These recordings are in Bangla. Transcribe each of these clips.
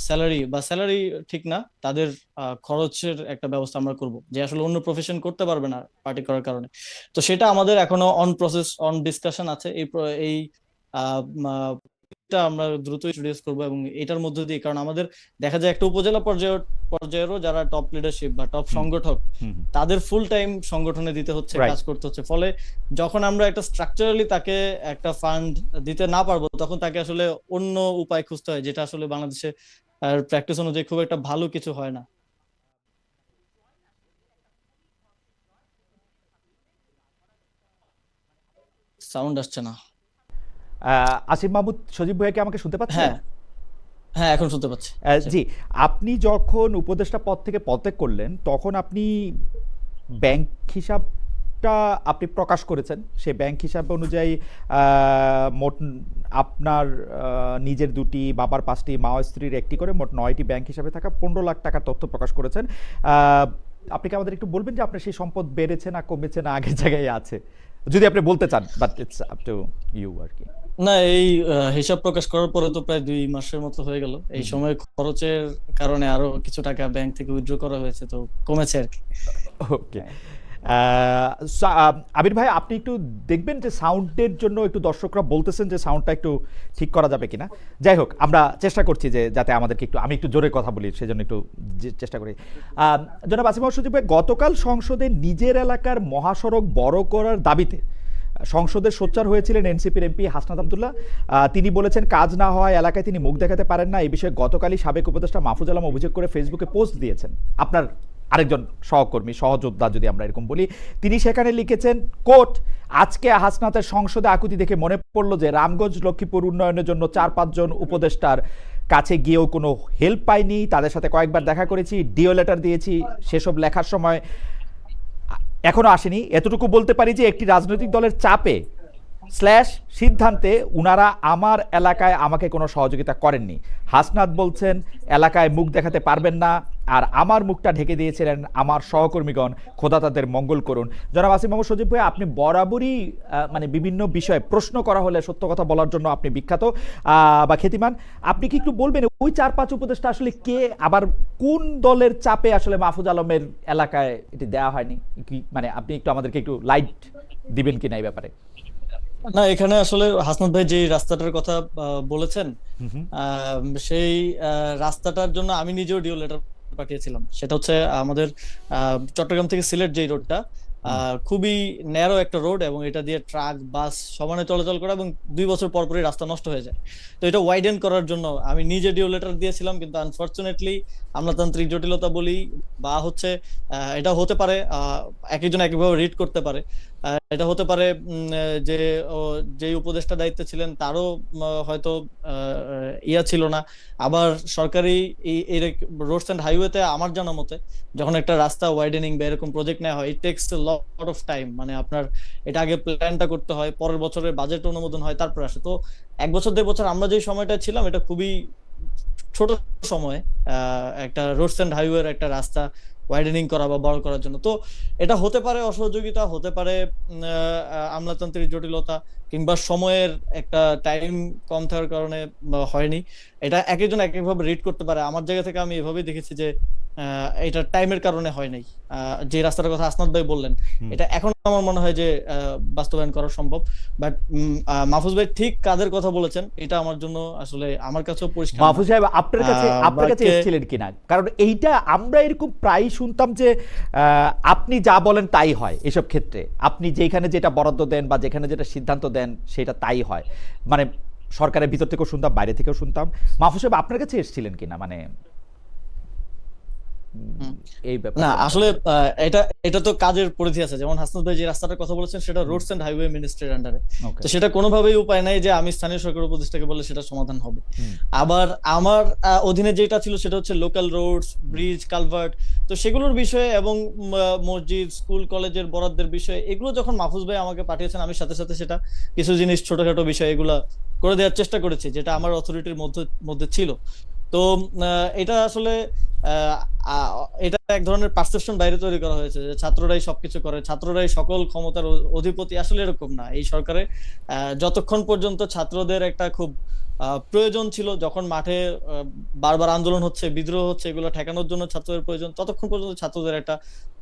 স্যালারি বা স্যালারি ঠিক না, তাদের খরচের একটা ব্যবস্থা আমরা করব, যে আসলে অন্য প্রফেশন করতে পারবে না পার্টি করার কারণে। তো সেটা আমাদের এখনো অন প্রসেস, অন ডিসকাশন আছে। এই আহ, আহ, এটা আমরা দ্রুত ইন্ট্রোডিউস করবো, এবং এটার মধ্যে দিয়ে, কারণ আমাদের দেখা যায় একটা উপজেলা পর্যায়েরও যারা টপ লিডারশিপ বা টপ হুম সংগঠক, হুম হুম। তাদের ফুল টাইম সংগঠনে দিতে হচ্ছে, রাইট। কাজ করতে হচ্ছে। ফলে যখন আমরা একটা স্ট্রাকচারালি তাকে একটা ফান্ড দিতে না পারবো, তখন তাকে আসলে অন্য উপায় খুঁজতে হয়, যেটা আসলে বাংলাদেশে প্র্যাকটিস অনুযায়ী খুব একটা ভালো কিছু হয় না। সাউন্ড আসছে না। আসিফ মাহমুদ সজীব ভাইকে আমাকে শুনতে পাচ্ছেন? হ্যাঁ, হ্যাঁ, এখন শুনতে পাচ্ছি। জি। জি। আপনি যখন উপদেষ্টা পদ থেকে পদত্যাগ করলেন তখন আপনি ব্যাংক হিসাবটা আপনি প্রকাশ করেছেন। সেই ব্যাংক হিসাব অনুযায়ী মোট আপনার নিজের ২টি, বাবার ৫টি, মা ও স্ত্রীর একটি করে মোট ৯টি ব্যাংক হিসাবে থাকা ১৫ লাখ টাকার তথ্য প্রকাশ করেছেন। আহ, আপনি কি আমাদের একটু বলবেন যে আপনার সেই সম্পদ বেড়েছে না কমেছে না আগের জায়গায় আছে? যদি আপনি বলতে চান, but it's up to you আর কি। না, এই হিসাব প্রকাশ করার পরে তো প্রায় 2 মাসের মতো হয়ে গেল। এই হুম। সময় খরচের কারণে আরো কিছু টাকা ব্যাংক থেকে উইথড্র করা হয়েছে, তো কমেছে আর কি। ওকে। আবির ভাই, আপনি একটু দেখবেন যে সাউন্ডের জন্য একটু দর্শকরা বলতেছেন যে সাউন্ডটা একটু ঠিক করা যাবে কিনা। যাই হোক, আমরা চেষ্টা করছি যে যাতে আমাদেরকে একটু, আমি একটু জোরে কথা বলি সেজন্য একটু চেষ্টা করি। জনাব আসিফ মাহমুদ সজীব ভাই, গতকাল সংসদে নিজের এলাকার মহাসড়ক বড় করার দাবিতে সংসদে সোচ্চার হয়েছিলেন এনসিপির এমপি হাসনাত আবদুল্লাহ। তিনি বলেছেন কাজ না হওয়ায় এলাকায় তিনি মুখ দেখাতে পারেন না। এই বিষয়ে গতকালই সাবেক উপদেষ্টা মাহফুজ আলম অভিযোগ করে ফেসবুকে পোস্ট দিয়েছেন। আপনার আরেকজন সহকর্মী, সহযোদ্ধা যদি আমরা এরকম বলি, তিনি সেখানে লিখেছেন, কোট, আজকে হাসনাতের সংসদে আকুতি দেখে মনে পড়ল যে রামগঞ্জ লক্ষ্মীপুর উন্নয়নের জন্য ৪-৫ জন উপদেষ্টার কাছে গিয়েও কোনো হেল্প পাইনি। তাদের সাথে কয়েকবার দেখা করেছি, ডিও লেটার দিয়েছি, সেসব লেখার সময় এখনো আসেনি। এতটুকু বলতে পারি যে একটি রাজনৈতিক দলের চাপে স্ল্যাশ সিদ্ধান্তে উনারা আমার এলাকায় আমাকে কোনো সহযোগিতা করেননি। হাসনাত বলছেন এলাকায় মুখ দেখাতে পারবেন না, আর আমার মুখটা ঢেকে দিয়েছিলেন আমার সহকর্মীগণ, খোদা তাদের মঙ্গল করুন। জনাব আসিফ মাহমুদ সজীব ভাই, আপনি বরাবরই মানে বিভিন্ন বিষয়ে প্রশ্ন করা হলে সত্য কথা বলার জন্য আপনি বিখ্যাত বা খ্যাতিমান। আপনি কি একটু বলবেন ওই ৪-৫ উপদেষ্টা আসলে কে, আবার কোন দলের চাপে আসলে মাহফুজ আলমের এলাকায় এটি দেওয়া হয়নি? কি মানে আপনি একটু আমাদেরকে একটু লাইট দিবেন কিনা এই ব্যাপারে? না, এখানে আসলে হাসনাত ভাই যে রাস্তাটার কথা বলেছেন, হুম হুম আহ, সেই রাস্তাটার জন্য আমি নিজেও ডিও লেটার পাঠিয়েছিলাম। সেটা হচ্ছে আমাদের চট্টগ্রাম থেকে সিলেট যে রোডটা, হুম। খুবই ন্যারো একটা রোড, এবং এটা দিয়ে ট্রাক বাস সমানে চলাচল করে, এবং 2 বছর পর পরই রাস্তা নষ্ট হয়ে যায়। তো এটা ওয়াইডেন করার জন্য আমি নিজে ডিও লেটার দিয়েছিলাম, কিন্তু আনফরচুনেটলি আমলাতান্ত্রিক জটিলতা বলি বা হচ্ছে, এটা হতে পারে এক একজন এক একভাবে রিড করতে পারে। এটা হতে পারে যে যে উপদেষ্টা দায়িত্বে ছিলেন তারও হয়তো ইয়া ছিল না। আবার সরকারি এই রোডস এন্ড হাইওয়েতে আমার জানা মতে, যখন একটা রাস্তা ওয়াইডেনিং বা এরকম প্রজেক্ট নেওয়া হয়, it takes lot of time. মানে আপনার এটা আগে প্ল্যানটা করতে হয়, পরের বছরের বাজেট অনুমোদন হয়, তারপর আসে। তো 1 বছর 1.5 বছর আমরা যে সময়টা ছিলাম, এটা খুবই ছোট সময় একটা রোডস এন্ড হাইওয়ের একটা রাস্তা ওয়াইডেনিং করা বা বড় করার জন্য। তো এটা হতে পারে অসহযোগিতা, হতে পারে আমলাতান্ত্রিক জটিলতা, কিংবা সময়ের একটা টাইম কম থাকার কারণে হয়নি। এটা এক একজন এক একভাবে রিড করতে পারে। আমার জায়গা থেকে আমি এভাবেই দেখেছি যে এটা টাইমের কারণে হয় নাই। যে রাস্তাটার কথা আসনাদ ভাই বললেন, হুম। এটা এখন আমার মনে হয় যে বাস্তবায়ন করা সম্ভব। বাট মাহফুজ ভাই ঠিক কাদের কথা বলেছেন এটা আমার জন্য আসলে, আমার কাছেও পরিষ্কার না। মাহফুজ সাহেব, আপনার কাছে বাট এসেছিলেন কিনা? কারণ এইটা আমরা এরকম প্রায়ই শুনতাম যে আপনি যা বলেন তাই হয় এসব ক্ষেত্রে। আপনি যেখানে যেটা বরাদ্দ দেন বা যেখানে যেটা সিদ্ধান্ত দেন সেটা তাই হয়। মানে সরকারের ভিতর থেকেও শুনতাম, বাইরে থেকেও শুনতাম। মাহফুজ সাহেব আপনার কাছে এসেছিলেন কিনা, মানে এই না, ব্যাপারটা জানতে আসলে চাই। এটা এটা তো কাজের পরিধি আছে। যেমন হাসনাত ভাই যে রাস্তাটার কথা বলেছেন, সেটা রোডস এন্ড হাইওয়ে মিনিস্ট্রির আন্ডারে। ওকে। তো সেটা কোনোভাবেই উপায় নাই যে আমি স্থানীয় সরকার উপদেষ্টাকে বললে সেটা সমাধান হবে। হুম আবার আমার অধীনে যেটা ছিল সেটা হচ্ছে লোকাল রোডস, হুম ব্রিজ, কালভার্ট। তো সেগুলোর বিষয়ে এবং মসজিদ, স্কুল, কলেজের বরাদ্দের বিষয়ে, এগুলো যখন মাহফুজ ভাই আমাকে পাঠিয়েছেন, আমি সাথে সাথে সেটা কিছু জিনিস, ছোটখাটো বিষয়, এগুলা করে দেওয়ার চেষ্টা করেছি, যেটা আমার অথরিটির মধ্যে মধ্যে ছিল। তো এটা আসলে আহ, আহ, এটা এক ধরনের পারসেপশন বাইরে তৈরি করা হয়েছে যে ছাত্ররাই সবকিছু করে, ছাত্ররাই সকল ক্ষমতার অধিপতি। আসলে এরকম না। এই সরকারে যতক্ষণ পর্যন্ত ছাত্রদের একটা খুব প্রয়োজন ছিল, যখন মাঠে বারবার আন্দোলন হচ্ছে, বিদ্রোহ হচ্ছে, এগুলো ঠেকানোর জন্য ছাত্রদের প্রয়োজন, ততক্ষণ পর্যন্ত ছাত্রদের একটা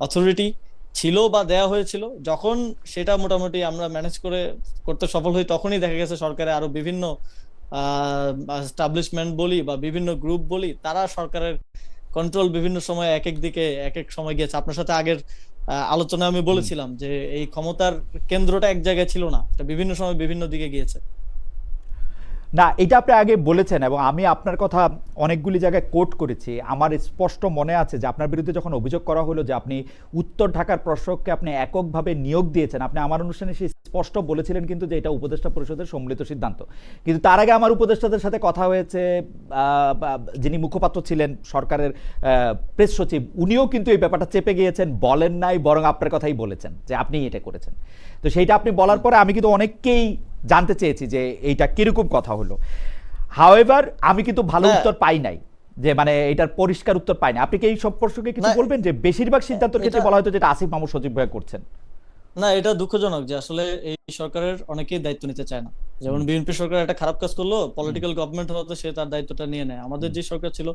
অথরিটি ছিল বা দেয়া হয়েছিল। যখন সেটা মোটামুটি আমরা ম্যানেজ করতে সফল হই, তখনই দেখা গেছে সরকারে আরো বিভিন্ন এস্টাবলিশমেন্ট বলি বা বিভিন্ন গ্রুপ বলি, তারা সরকারের কন্ট্রোল বিভিন্ন সময় এক এক দিকে এক এক সময় গিয়েছে। আপনার সাথে আগের আলোচনায় আমি বলেছিলাম যে এই ক্ষমতার কেন্দ্রটা এক জায়গায় ছিল না, এটা বিভিন্ন সময় বিভিন্ন দিকে গিয়েছে। না, এটা আপনি আগে বলেছেন এবং আমি আপনার কথা অনেকগুলি জায়গায় কোট করেছি। আমার স্পষ্ট মনে আছে যে আপনার বিরুদ্ধে যখন অভিযোগ করা হলো যে আপনি উত্তর ঢাকার প্রশাসককে আপনি এককভাবে নিয়োগ দিয়েছেন, আপনি আমার অনুষ্ঠানে সেই স্পষ্ট বলেছিলেন কিন্তু যে এটা উপদেষ্টা পরিষদের সম্মিলিত সিদ্ধান্ত। কিন্তু তার আগে আমার উপদেষ্টাদের সাথে কথা হয়েছে, যিনি মুখপাত্র ছিলেন সরকারের প্রেস সচিব, উনিও কিন্তু এই ব্যাপারটা চেপে গিয়েছেন, বলেন নাই, বরং আপনার কথাই বলেছেন যে আপনি এটা করেছেন। তো সেইটা আপনি বলার পরে আমি কিন্তু অনেককেই জানতে চেয়েছি যে এইটা কিরকম কথা হলো। হাওয়েভার আমি কিন্তু ভালো উত্তর পাই নাই, যে মানে এটার পরিষ্কার উত্তর পাই না। আপনি কি এই সম্পর্কে কিছু বলবেন যে বেশিরভাগ সিদ্ধান্তের ক্ষেত্রে বলা হয়তো যেটা আসিফ মাহমুদ সজীব ভাই করছেন? না, এটা দুঃখজনক যে আসলে এই সরকারের অনেকেই দায়িত্ব নিতে চায় না। যেমন বিএনপি সরকার একটা খারাপ কাজ করলো, পলিটিক্যাল গভর্নমেন্ট হতে সে তার দায়িত্বটা নিয়ে নেয়। আমাদের যে সরকার ছিল,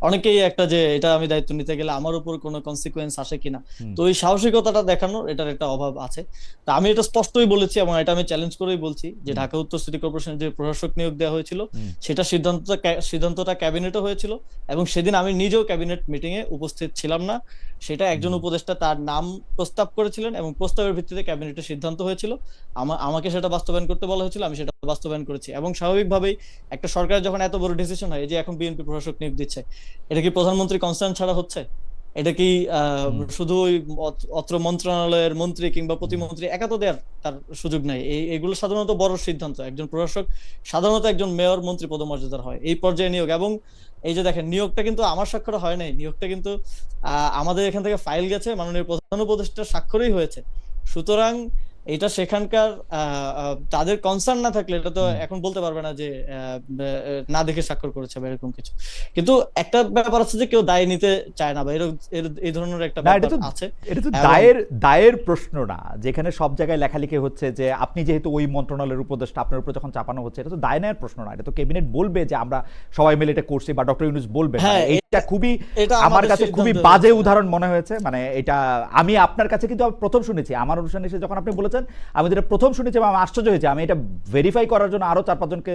অনেকেই একটা যে এটা আমি দায়িত্ব নিতে গেলে আমার উপর কোনো কনসিকুয়েন্স আসে কিনা, তো এই সাহসিকতাটা দেখানোর এটার একটা অভাব আছে। তা আমি এটা স্পষ্টই বলেছি এবং এটা আমি চ্যালেঞ্জ করেই বলছি যে ঢাকা উত্তর সিটি কর্পোরেশনের যে প্রশাসক নিয়োগ দেওয়া হয়েছিল, সেটা সিদ্ধান্তটা ক্যাবিনেটে হয়েছিল এবং সেদিন আমি নিজেও ক্যাবিনেট মিটিং এ উপস্থিত ছিলাম না। সেটা একজন উপদেষ্টা তার নাম প্রস্তাব করেছিলেন এবং প্রস্তাবের ভিত্তিতে ক্যাবিনেটের সিদ্ধান্ত হয়েছিল। আমাকে সেটা বাস্তবায়ন করতে বলা হয়েছিল, আমি সেটা বাস্তবায়ন করেছি। এবং স্বাভাবিকভাবেই একটা সরকার যখন এত বড় ডিসিশন হয়, যে এখন বিএনপি প্রশাসক নিয়োগ দিচ্ছে, এটা কি প্রধানমন্ত্রী কনসার্ন ছাড়া হচ্ছে? এটা কি শুধু ওই অত্র মন্ত্রণালয়ের মন্ত্রী কিংবা প্রতিমন্ত্রী একা তো দেওয়ার তার সুযোগ নাই। এগুলো সাধারণত বড় সিদ্ধান্ত, একজন প্রশাসক সাধারণত একজন মেয়র মন্ত্রী পদমর্যাদার হয় এই পর্যায়ে নিয়োগ। এবং এই যে দেখেন, নিয়োগটা কিন্তু আমার স্বাক্ষরে হয় নাই, নিয়োগটা কিন্তু আমাদের এখান থেকে ফাইল গেছে, মাননীয় প্রধান উপদেষ্টার স্বাক্ষরেই হয়েছে। সুতরাং এটা সেখানকার তাদের কনসার্ন না থাকলে এটা তো এখন বলতে পারবে না যে না দেখে স্বাক্ষর করেছে বা এরকম কিছু। কিন্তু একটা ব্যাপার আছে যে কেউ দায় নিতে চায় না, বা এই ধরনের একটা ব্যাপার আছে। এটা তো দায়ের প্রশ্ন না, যেখানে সব জায়গায় লেখালেখি হচ্ছে যে আপনি যেহেতু ওই মন্ত্রণালয়ের উপদেষ্টা, আপনার উপর যখন চাপানো হচ্ছে, এটা তো দায় নেওয়ার প্রশ্ন না। এটা তো ক্যাবিনেট বলবে যে আমরা সবাই মিলে এটা করছি, বা ডক্টর ইউনূস বলবে। এটা খুবই, আমার কাছে খুবই বাজে উদাহরণ মনে হয়েছে। মানে এটা আমি আপনার কাছে কিন্তু প্রথম শুনেছি, আমার অনুষ্ঠানে এসে যখন আপনি বলেছেন, আমি যেটা প্রথম শুনেছি এবং আমি আশ্চর্য হয়েছে। আমি এটা ভেরিফাই করার জন্য আরো 4-5 জনকে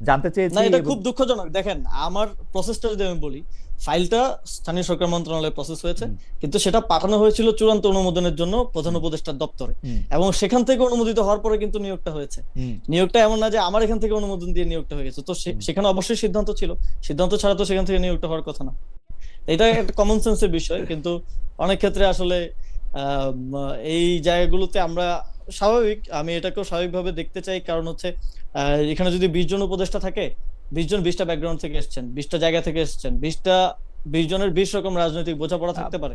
জানতে চেয়েছি। না, এটা খুব দুঃখজনক। দেখেন, আমার প্রসেসটা যদি আমি বলি, ফাইলটা স্থানীয় সরকার মন্ত্রণালয়ে প্রসেস হয়েছে, কিন্তু সেটা পাঠানো হয়েছিল চূড়ান্ত অনুমোদনের জন্য প্রধান উপদেষ্টার দপ্তরে, এবং সেখান থেকে অনুমোদিত হওয়ার পরে কিন্তু নিয়োগটা হয়েছে। নিয়োগটা এমন না যে আমার এখান থেকে অনুমোদন দিয়ে নিয়োগটা হয়ে গেছে। তো সেখানে অবশ্যই সিদ্ধান্ত ছিল, সিদ্ধান্ত ছাড়া তো সেখান থেকে নিয়োগটা হওয়ার কথা না। এটা একটা কমন সেন্সের বিষয়, কিন্তু অনেক ক্ষেত্রে আসলে এই জায়গাগুলোতে আমরা স্বাভাবিক, আমি এটাকেও স্বাভাবিকভাবে দেখতে চাই। কারণ হচ্ছে এখানে যদি 20 জন উপদেষ্টা থাকে, 20 জন 20টা ব্যাকগ্রাউন্ড থেকে এসেছেন, 20টা জায়গা থেকে এসেছেন, 20 জনের 20 রকম রাজনৈতিক বোঝাপড়া থাকতে পারে।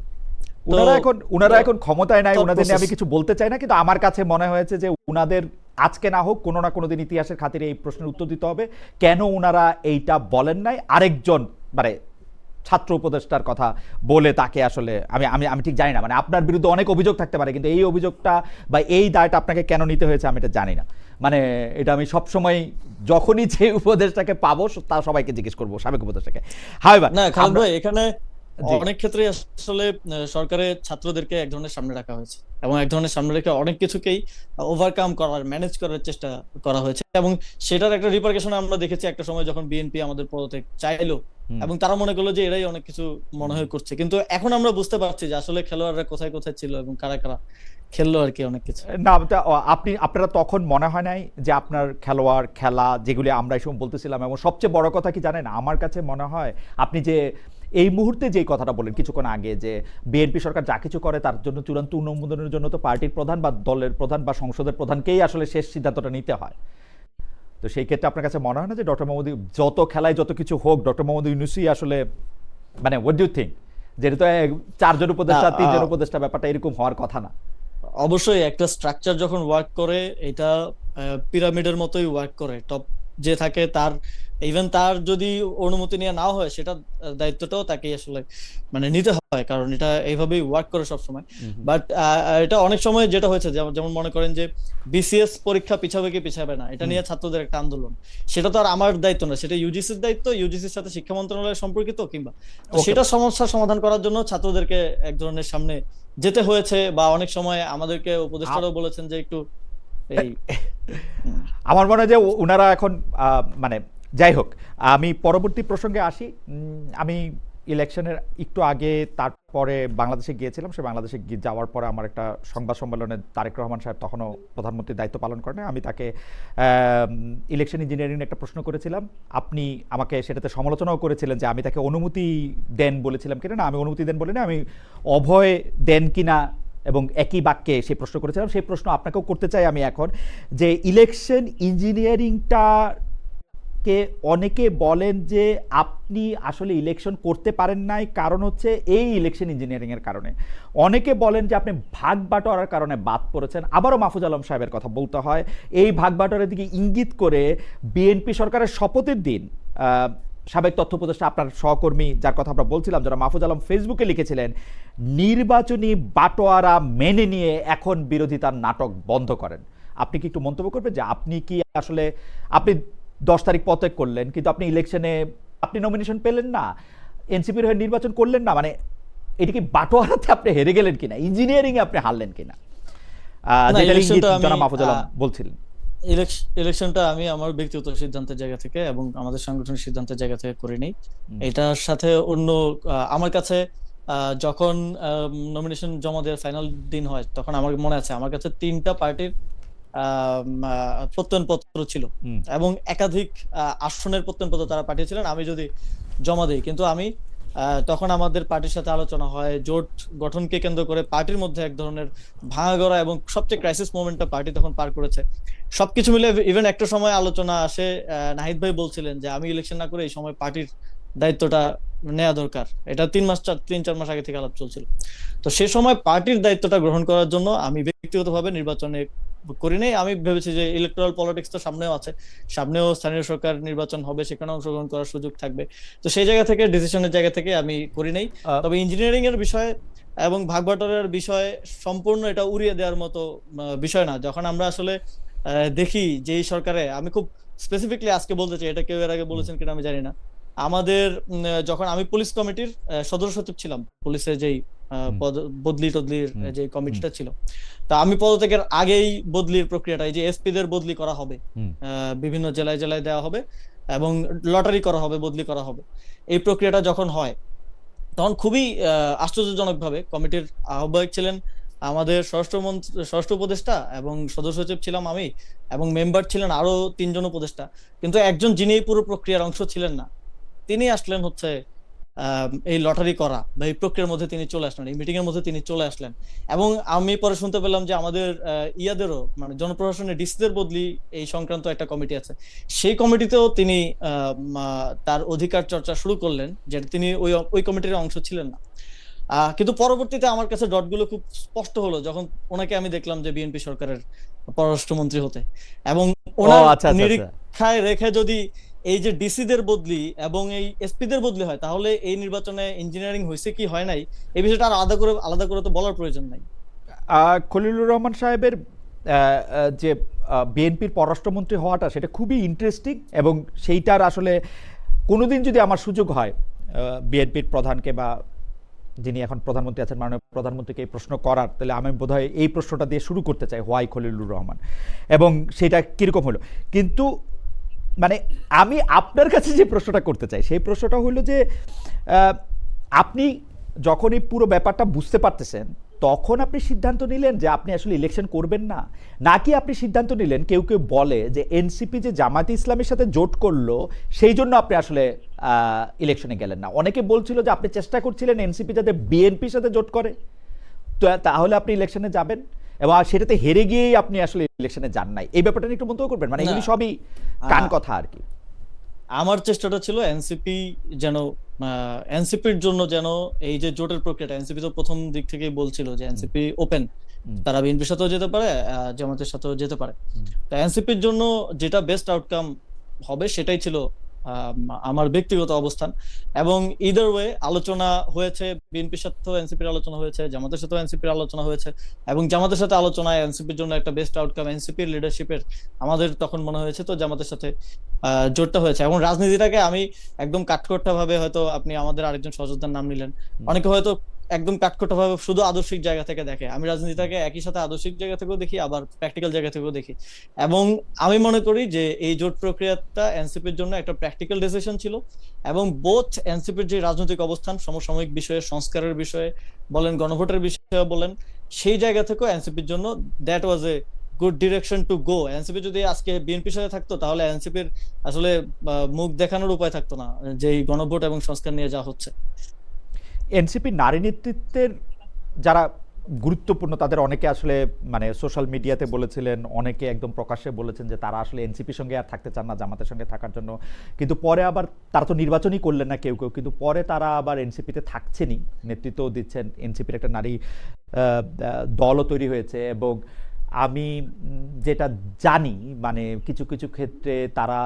উনারা এখন ক্ষমতায় নাই, উনাদের নিয়ে আমি কিছু বলতে চাই না, কিন্তু আমার কাছে মনে হয়েছে যে উনাদের আজকে না হোক কোনো না কোনো দিন ইতিহাসের খাতিরে এই প্রশ্নের উত্তর দিতে হবে, কেন উনারা এইটা বলেন নাই আরেকজন মানে ছাত্র উপদেষ্টার কথা বলে তাকে। আসলে আমি আমি আমি ঠিক জানি না, মানে আপনার বিরুদ্ধে অনেক অভিযোগ থাকতে পারে, কিন্তু এই অভিযোগটা বা এই দায়টা আপনাকে কেন নিতে হয়েছে আমি এটা জানি না। মানে এটা আমি সবসময় যখনই যে উপদেষ্টাকে পাবো তা সবাইকে জিজ্ঞেস করবো, সাবেক উপদেষ্টাকে। হাওয়েভার না খালেদ ভাই, এখানে অনেক ক্ষেত্রে আসলে সরকারের ছাত্রদেরকে এক ধরনের সামনে রাখা হয়েছে, এবং এক ধরনের সামনে রেখে অনেক কিছুকেই ওভারকাম করার, ম্যানেজ করার চেষ্টা করা হয়েছে। এবং সেটার একটা রিপারকেশন আমরা দেখেছি একটা সময়, যখন বিএনপি আমাদের পদত্যাগ চাইলো এবং তারা মনে করলো যে এরাই অনেক কিছু মনে হয় করছে। কিন্তু এখন আমরা বুঝতে পারছি যে আসলে খেলোয়াড়রা কোথায় কোথায় ছিল এবং কারা কারা খেললো আর কি অনেক কিছু। না, আপনারা তখন মনে হয় নাই যে আপনার খেলোয়াড় খেলা যেগুলি আমরা এই সময় বলতেছিলাম, এবং সবচেয়ে বড় কথা কি জানেন, আমার কাছে মনে হয় আপনি যে এই মুহূর্তে যে কথাটা বলেন কিছুক্ষণ আগে, যে বিএনপি সরকার যা কিছু করে তার জন্য চূড়ান্ত অনুমোদনের জন্য তো পার্টির প্রধান বা দলের প্রধান বা সংসদের প্রধানকেই আসলে শেষ সিদ্ধান্তটা নিতে হয়। তো সেই ক্ষেত্রে আপনার কাছে মনে হয় না যে ডক্টর মোহাম্মদ যত খেলায় যত কিছু হোক, ডক্টর মোহাম্মদ ইউনূসই আসলে, মানে হোয়াট ডু ইউ থিংক, যেটা তো 4 জন উপদেষ্টা 3 জন উপদেষ্টা, ব্যাপারটা এরকম হওয়ার কথা না? অবশ্যই একটা স্ট্রাকচার যখন ওয়ার্ক করে, এটা পিরামিডের মতোই ওয়ার্ক করে। টপ যে থাকে তার ইভেন তার যদি অনুমতি নিয়ে নাও হয়, সেটা দায়িত্বটাও তাকে আসলে মানে নিতে হয়, কারণ এটা এইভাবেই ওয়ার্ক করে সবসময়। বাট এটা অনেক সময় যেটা হয়েছে, যেমন মনে করেন যে বিসিএস পরীক্ষা পিছাবে কি পিছাবে না, এটা নিয়ে ছাত্রদের একটা আন্দোলন, সেটা তো আর আমার দায়িত্ব না, সেটা ইউজিসির দায়িত্ব, ইউজিসির সাথে শিক্ষা মন্ত্রণালয় সম্পর্কিত কিংবা, তো সেটা সমস্যার সমাধান করার জন্য ছাত্রদেরকে এক ধরনের সামনে যেতে হয়েছে, বা অনেক সময় আমাদেরকে উপদেষ্টারাও বলেছেন যে একটু এই আমার মনে হয় যে ওনারা এখন মানে যাই হোক, আমি পরবর্তী প্রসঙ্গে আসি। আমি ইলেকশনের একটু আগে তারপরে বাংলাদেশে গিয়েছিলাম। সে বাংলাদেশে যাওয়ার পরে আমার একটা সংবাদ সম্মেলনে তারেক রহমান সাহেব তখনও প্রধানমন্ত্রীর দায়িত্ব পালন করেন, আমি তাকে ইলেকশন ইঞ্জিনিয়ারিং একটা প্রশ্ন করেছিলাম। আপনি আমাকে সেটাতে সমালোচনাও করেছিলেন যে আমি তাকে অনুমতি দেন বলেছিলাম কিনা। না, আমি অনুমতি দেন বলিনি, আমি অভয় দেন কিনা এবং একই বাক্যে সেই প্রশ্ন করেছিলাম। সেই প্রশ্ন আপনাকেও করতে চাই আমি এখন, যে ইলেকশন ইঞ্জিনিয়ারিংটা কে অনেকে বলেন যে আপনি আসলে ইলেকশন করতে পারেন নাই, কারণ হচ্ছে এই ইলেকশন ইঞ্জিনিয়ারিংয়ের কারণে। অনেকে বলেন যে আপনি ভাগ বাটোয়ারার কারণে বাদ পড়েছেন। আবারও মাহফুজ আলম সাহেবের কথা বলতে হয়, এই ভাগ বাটোয়ারার দিকে ইঙ্গিত করে বিএনপি সরকারের শপথের দিন সাবেক তথ্য উপদেষ্টা, আপনার সহকর্মী যার কথা আমরা বলছিলাম, যারা মাহফুজ আলম ফেসবুকে লিখেছিলেন, নির্বাচনী বাটোয়ারা মেনে নিয়ে এখন বিরোধিতার নাটক বন্ধ করেন। আপনি কি একটু মন্তব্য করবেন যে আপনি কি আসলে, আপনি 10 তারিখ পদত্যাগ করলেন কিন্তু আপনি ইলেকশনে আপনি নমিনেশন পেলেন না, এনসিপির হয়ে নির্বাচন করলেন না, মানে এটা কি বাটোয়ারাতে আপনি হেরে গেলেন কিনা, ইঞ্জিনিয়ারিং এ আপনি হারলেন কিনা, যেটা ইঙ্গিত জনাব মাহফুজ আলম বলছিলেন? ইলেকশনটা আমি আমার ব্যক্তিগত সিদ্ধান্তের জায়গা থেকে এবং আমাদের সাংগঠনিক সিদ্ধান্তের জায়গা থেকে করিনি। এটার সাথে অন্য আমার কাছে যখন নমিনেশন জমা দেওয়ার ফাইনাল দিন হয়, তখন আমার মনে আছে আমার কাছে 3টা পার্টির প্রত্যয়নপত্র ছিল এবং একাধিক আসনের প্রত্যয়নপত্র তারা পাঠিয়েছিলেন আমি যদি জমা দিই। কিন্তু আমি তখন আমাদের পার্টির সাথে আলোচনা হয়, জোট গঠনকে কেন্দ্র করে পার্টির মধ্যে এক ধরনের ভাঙাগড়া এবং সবচেয়ে ক্রাইসিস মোমেন্টটা পার্টি তখন পার করেছে। সবকিছু মিলে ইভেন একটা সময় আলোচনা আসে, নাহিদ ভাই বলছিলেন যে আমি ইলেকশন না করে এই সময় পার্টির দায়িত্বটা নেওয়া দরকার। এটা 3-4 মাস আগে থেকে আলাপ চলছিল। তো সে সময় পার্টির দায়িত্বটা গ্রহণ করার জন্য আমি ব্যক্তিগতভাবে নির্বাচনে করি নাই। আমি ভেবেছি যে ইলেকট্রাল পলিটিক্স তো সামনেও আছে, সামনেও স্থানীয় সরকার নির্বাচন হবে, সেখানে অংশগ্রহণ করার সুযোগ থাকবে। তো সেই জায়গা থেকে, ডিসিশনের জায়গা থেকে আমি করি নাই। তবে ইঞ্জিনিয়ারিং এর বিষয় এবং ভাগবাটোয়ারার বিষয় সম্পূর্ণ এটা উড়িয়ে দেওয়ার মতো বিষয় না। যখন আমরা আসলে দেখি যে এই সরকারে, আমি খুব স্পেসিফিকলি আজকে বলতে চাই, এটা কেউ এর আগে বলেছেন কিনা আমি জানি না, আমাদের যখন আমি পুলিশ কমিটির সদস্য সচিব ছিলাম, পুলিশের যেই বদলি টদলির যে কমিটিটা ছিল, তা আমি পদত্যাগের আগেই বদলির প্রক্রিয়াটা, এই যে এসপি দের বদলি করা হবে, বিভিন্ন জেলায় জেলায় দেওয়া হবে এবং লটারি করা হবে, বদলি করা হবে, এই প্রক্রিয়াটা যখন হয় তখন খুবই আশ্চর্যজনক ভাবে কমিটির আহ্বায়ক ছিলেন আমাদের স্বরাষ্ট্র উপদেষ্টা এবং সদস্য সচিব ছিলাম আমি, এবং মেম্বার ছিলেন আরো 3জন উপদেষ্টা, কিন্তু একজন যিনি এই পুরো প্রক্রিয়ার অংশ ছিলেন না, তিনি আসলেন হচ্ছে এই লটারি করা বা এই প্রক্রিয়ার মধ্যে তিনি চলে আসলেন, এই মিটিং এর মধ্যে তিনি চলে আসলেন। এবং আমি পরে শুনতে পেলাম যে আমাদের ইয়াদেরও, মানে জনপ্রশাসনের ডিসিদের বদলি এই সংক্রান্ত একটা কমিটি আছে, সেই কমিটিতেও তিনি তার অধিকার চর্চা শুরু করলেন, যেটা তিনি ওই কমিটির অংশ ছিলেন না। কিন্তু পরবর্তীতে আমার কাছে ডটগুলো খুব স্পষ্ট হলো যখন ওনাকে আমি দেখলাম যে বিএনপি সরকারের পররাষ্ট্রমন্ত্রী হতে, এবং ওনার নিরীক্ষায় রেখে যদি এই যে ডিসিদের বদলি এবং এই এসপি দের বদলি হয়, তাহলে এই নির্বাচনে ইঞ্জিনিয়ারিং হয়েছে কি হয় নাই, এই বিষয়টা আর আলাদা করে তো বলার প্রয়োজন নাই। খলিলুর রহমান সাহেবের যে বিএনপির পররাষ্ট্রমন্ত্রী হওয়াটা, সেটা খুবই ইন্টারেস্টিং, এবং সেইটার আসলে কোনোদিন যদি আমার সুযোগ হয় বিএনপির প্রধানকে বা যিনি এখন প্রধানমন্ত্রী আছেন মাননীয় প্রধানমন্ত্রীকে এই প্রশ্ন করার, তাহলে আমি বোধহয় এই প্রশ্নটা দিয়ে শুরু করতে চাই, হোয়াই খলিলুর রহমান, এবং সেটা কিরকম হলো। কিন্তু মানে আমি আপনার কাছে যে প্রশ্নটা করতে চাই, সেই প্রশ্নটা হলো যে আপনি যখন এই পুরো ব্যাপারটা বুঝতে পারতেছেন, তখন আপনি সিদ্ধান্ত নিলেন যে আপনি আসলে ইলেকশন করবেন না, নাকি আপনি সিদ্ধান্ত নিলেন, কেউ কেউ বলে যে এনসিপি যে জামায়াতে ইসলামের সাথে জোট করলো সেই জন্য আপনি আসলে ইলেকশনে গেলেন না? অনেকে বলছিল যে আপনি চেষ্টা করছিলেন এনসিপি যাতে বিএনপির সাথে জোট করে, তো তাহলে আপনি ইলেকশনে যাবেন, এবং সেটাতে হেরে গিয়েই আপনি আসলে ইলেকশনে যান নাই। এই ব্যাপারটা নিয়ে একটু মন্তব্য করবেন? মানে এগুলি সবই কান কথা আর কি। আমার চেষ্টাটা ছিল এনসিপি যেন, এনসিপির জন্য যেন এই যে জোটের প্রক্রিয়াটা, এনসিপি তো প্রথম দিক থেকেই বলছিল যে এনসিপি ওপেন, তারা বিএনপির সাথেও যেতে পারে, জামাতের সাথেও যেতে পারে, তো এনসিপির জন্য যেটা বেস্ট আউটকাম হবে সেটাই ছিল আমার ব্যক্তিগত অবস্থান। এবং ইদার ওয়ে আলোচনা হয়েছে, বিএনপির সাথেও এনসিপির আলোচনা হয়েছে, জামাতের সাথেও এনসিপির আলোচনা হয়েছে, এবং জামাতের সাথে আলোচনায় এনসিপির জন্য একটা বেস্ট আউটকাম এনসিপির লিডারশিপের আমাদের তখন মনে হয়েছে, তো জামাতের সাথে জোটটা হয়েছে। এবং রাজনীতিটাকে আমি একদম কাঠখোট্টা ভাবে, হয়তো আপনি আমাদের আরেকজন সহযোদ্ধার নাম নিলেন, অনেকে হয়তো একদম কাঠখোট্টা ভাবে শুধু আদর্শিক জায়গা থেকে দেখে, আমি রাজনীতিটাকে একই সাথে আদর্শিক জায়গা থেকেও দেখি, আবার প্র্যাকটিক্যাল জায়গা থেকেও দেখি। এবং আমি মনে করি যে এই জোট প্রক্রিয়াটা এনসিপির জন্য একটা প্র্যাকটিক্যাল ডিসিশন ছিল, এবং বোথ এনসিপির যে রাজনৈতিক অবস্থান, সমসাময়িক বিষয়ে, সংস্কারের বিষয়ে বলেন, গণভোটের বিষয়ে বলেন, সেই জায়গা থেকেও এনসিপির জন্য that was a good direction to go. NCP যদি আজকে বিএনপির সাথে থাকতো, তাহলে এনসিপির আসলে মুখ দেখানোর উপায় থাকতো না, যে এই গণভোট এবং সংস্কার নিয়ে যা হচ্ছে। এনসিপি নারী নেতৃত্বের যারা গুরুত্বপূর্ণ তাদের অনেকে আসলে মানে সোশ্যাল মিডিয়াতে বলেছিলেন, অনেকে একদম প্রকাশ্যে বলেছেন যে তারা আসলে এনসিপির সঙ্গে আর থাকতে চান না, জামাতের সঙ্গে থাকার জন্য। কিন্তু পরে আবার তারা তো নির্বাচনই করলেন না কেউ কেউ, কিন্তু পরে তারা আবার এনসিপিতে থাকছেনই, নেতৃত্বও দিচ্ছেন। এনসিপির একটা নারী দলও তৈরি হয়েছে। এবং আমি যেটা জানি মানে কিছু কিছু ক্ষেত্রে তারা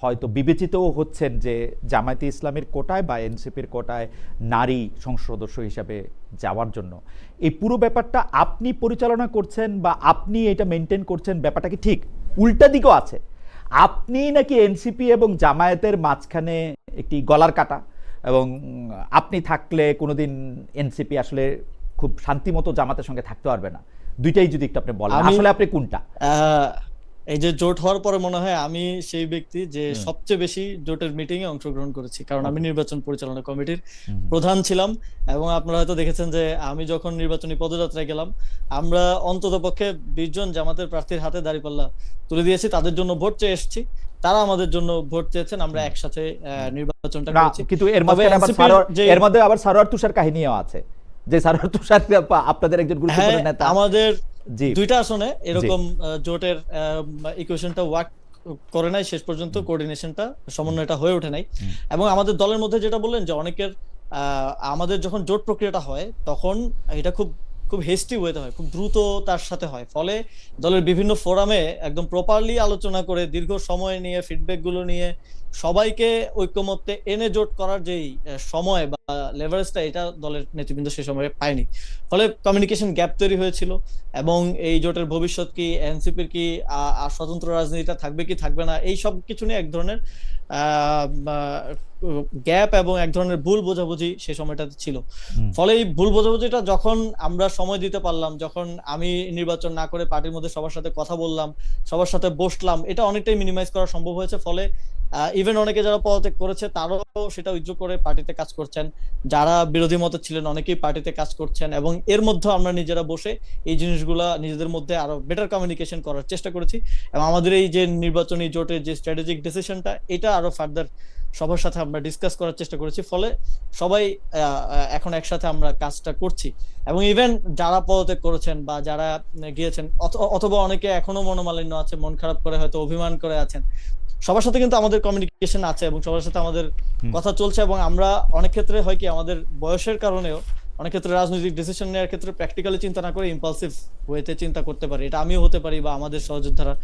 হয়তো বিবেচিতও হচ্ছেন যে জামায়াতে ইসলামের কোটায় বা এনসিপির কোটায় নারী সংসদ সদস্য হিসাবে যাওয়ার জন্য। এই পুরো ব্যাপারটা আপনি পরিচালনা করছেন বা আপনি এটা মেনটেন করছেন, ব্যাপারটা কি ঠিক? উল্টা দিকও আছে, আপনি নাকি এনসিপি এবং জামায়াতের মাঝখানে একটি গলার কাটা, এবং আপনি থাকলে কোনোদিন এনসিপি আসলে খুব শান্তিমতো জামাতের সঙ্গে থাকতে পারবে না। দুইটাই যদি একটু আপনি বলেন, আসলে আপনি কোনটা? এই যে জোট হওয়ার পরে মনে হয় আমি সেই ব্যক্তি যে সবচেয়ে বেশি জোটের মিটিং এ অংশগ্রহণ করেছি, কারণ আমি নির্বাচন পরিচালনা কমিটির প্রধান ছিলাম। এবং আপনারা হয়তো দেখেছেন যে আমি যখন নির্বাচনী পদযাত্রায় গেলাম, আমরা অন্ততপক্ষে 20 জন জামাতের প্রার্থীর হাতে দাঁড়িপাল্লা তুলে দিয়েছি, তাদের জন্য ভোট চেয়ে এসেছি, তারা আমাদের জন্য ভোট চেয়েছেন, আমরা একসাথে নির্বাচনটা করেছি। কিন্তু এর মধ্যে আবার সারোয়ার তুষার কাহিনীও আছে, যে সারোয়ার তুষার আপনাদের একজন গুরুত্বপূর্ণ নেতা। আমাদের দুইটা আসনে এরকম জোটের ইকুয়েশনটা ওয়ার্ক করে নাই শেষ পর্যন্ত, কোঅর্ডিনেশনটা, সমন্বয়টা হয়ে ওঠে নাই। এবং আমাদের দলের মধ্যে যেটা বললেন যে অনেকের আমাদের যখন জোট প্রক্রিয়াটা হয় তখন এটা খুব খুব হেস্টি ওয়েতে হয়, খুব দ্রুত তার সাথে হয়, ফলে দলের বিভিন্ন ফোরামে একদম প্রপারলি আলোচনা করে দীর্ঘ সময় নিয়ে ফিডব্যাক গুলো নিয়ে সবাইকে ঐক্যমত্যে এনে জোট করার যেই সময় বা লেভারেজটা, এটা দলের নেতৃবৃন্দ সে সময় পায়নি, ফলে কমিউনিকেশন গ্যাপ তৈরি হয়েছিল। এবং এই জোটের ভবিষ্যৎ কি, এনসিপির কি স্বতন্ত্র রাজনীতিটা থাকবে কি থাকবে না, এই সব কিছু নিয়ে এক ধরনের গ্যাপ এবং এক ধরনের ভুল বোঝাবুঝি সে সময়টাতে ছিল। ফলে এই ভুল বোঝাবুঝিটা যখন আমরা সময় দিতে পারলাম, যখন আমি নির্বাচন না করে পার্টির মধ্যে সবার সাথে কথা বললাম, সবার সাথে বসলাম, এটা অনেকটাই মিনিমাইজ করা সম্ভব হয়েছে। ফলে ইভেন অনেকে যারা পদত্যাগ করেছে তারাও সেটা উইথড্র করে পার্টিতে কাজ করছেন, যারা বিরোধী মতে ছিলেন অনেকেই পার্টিতে কাজ করছেন। এবং এর মধ্যে আমরা নিজেরা বসে এই জিনিসগুলা নিজেদের মধ্যে আরো বেটার কমিউনিকেশন করার চেষ্টা করেছি, এবং আমাদের এই যে নির্বাচনী জোটের যে স্ট্র্যাটেজিক ডিসিশনটা, এটা আরো ফার্দার সবার সাথে আমরা ডিসকাস করার চেষ্টা করেছি। ফলে সবাই এখন একসাথে আমরা কাজটা করছি। এবং ইভেন যারা পদত্যাগ করেছেন বা যারা গিয়েছেন, অথবা অনেকে এখনো মনোমালিন্য আছে, মন খারাপ করে হয়তো অভিমান করে আছেন, সবার সাথে কিন্তু আমাদের কমিউনিকেশন আছে এবং সবার সাথে আমাদের কথা চলছে। এবং আমরা অনেক ক্ষেত্রে হয় কি, আমাদের বয়সের কারণেও অনেক ক্ষেত্রে রাজনৈতিক ডিসিশন নেওয়ার ক্ষেত্রে প্র্যাকটিক্যালি চিন্তা না করে ইম্পালসিভ ওয়েতে চিন্তা করতে পারি। এটা আমিও হতে পারি বা আমাদের সহযোদ্ধারা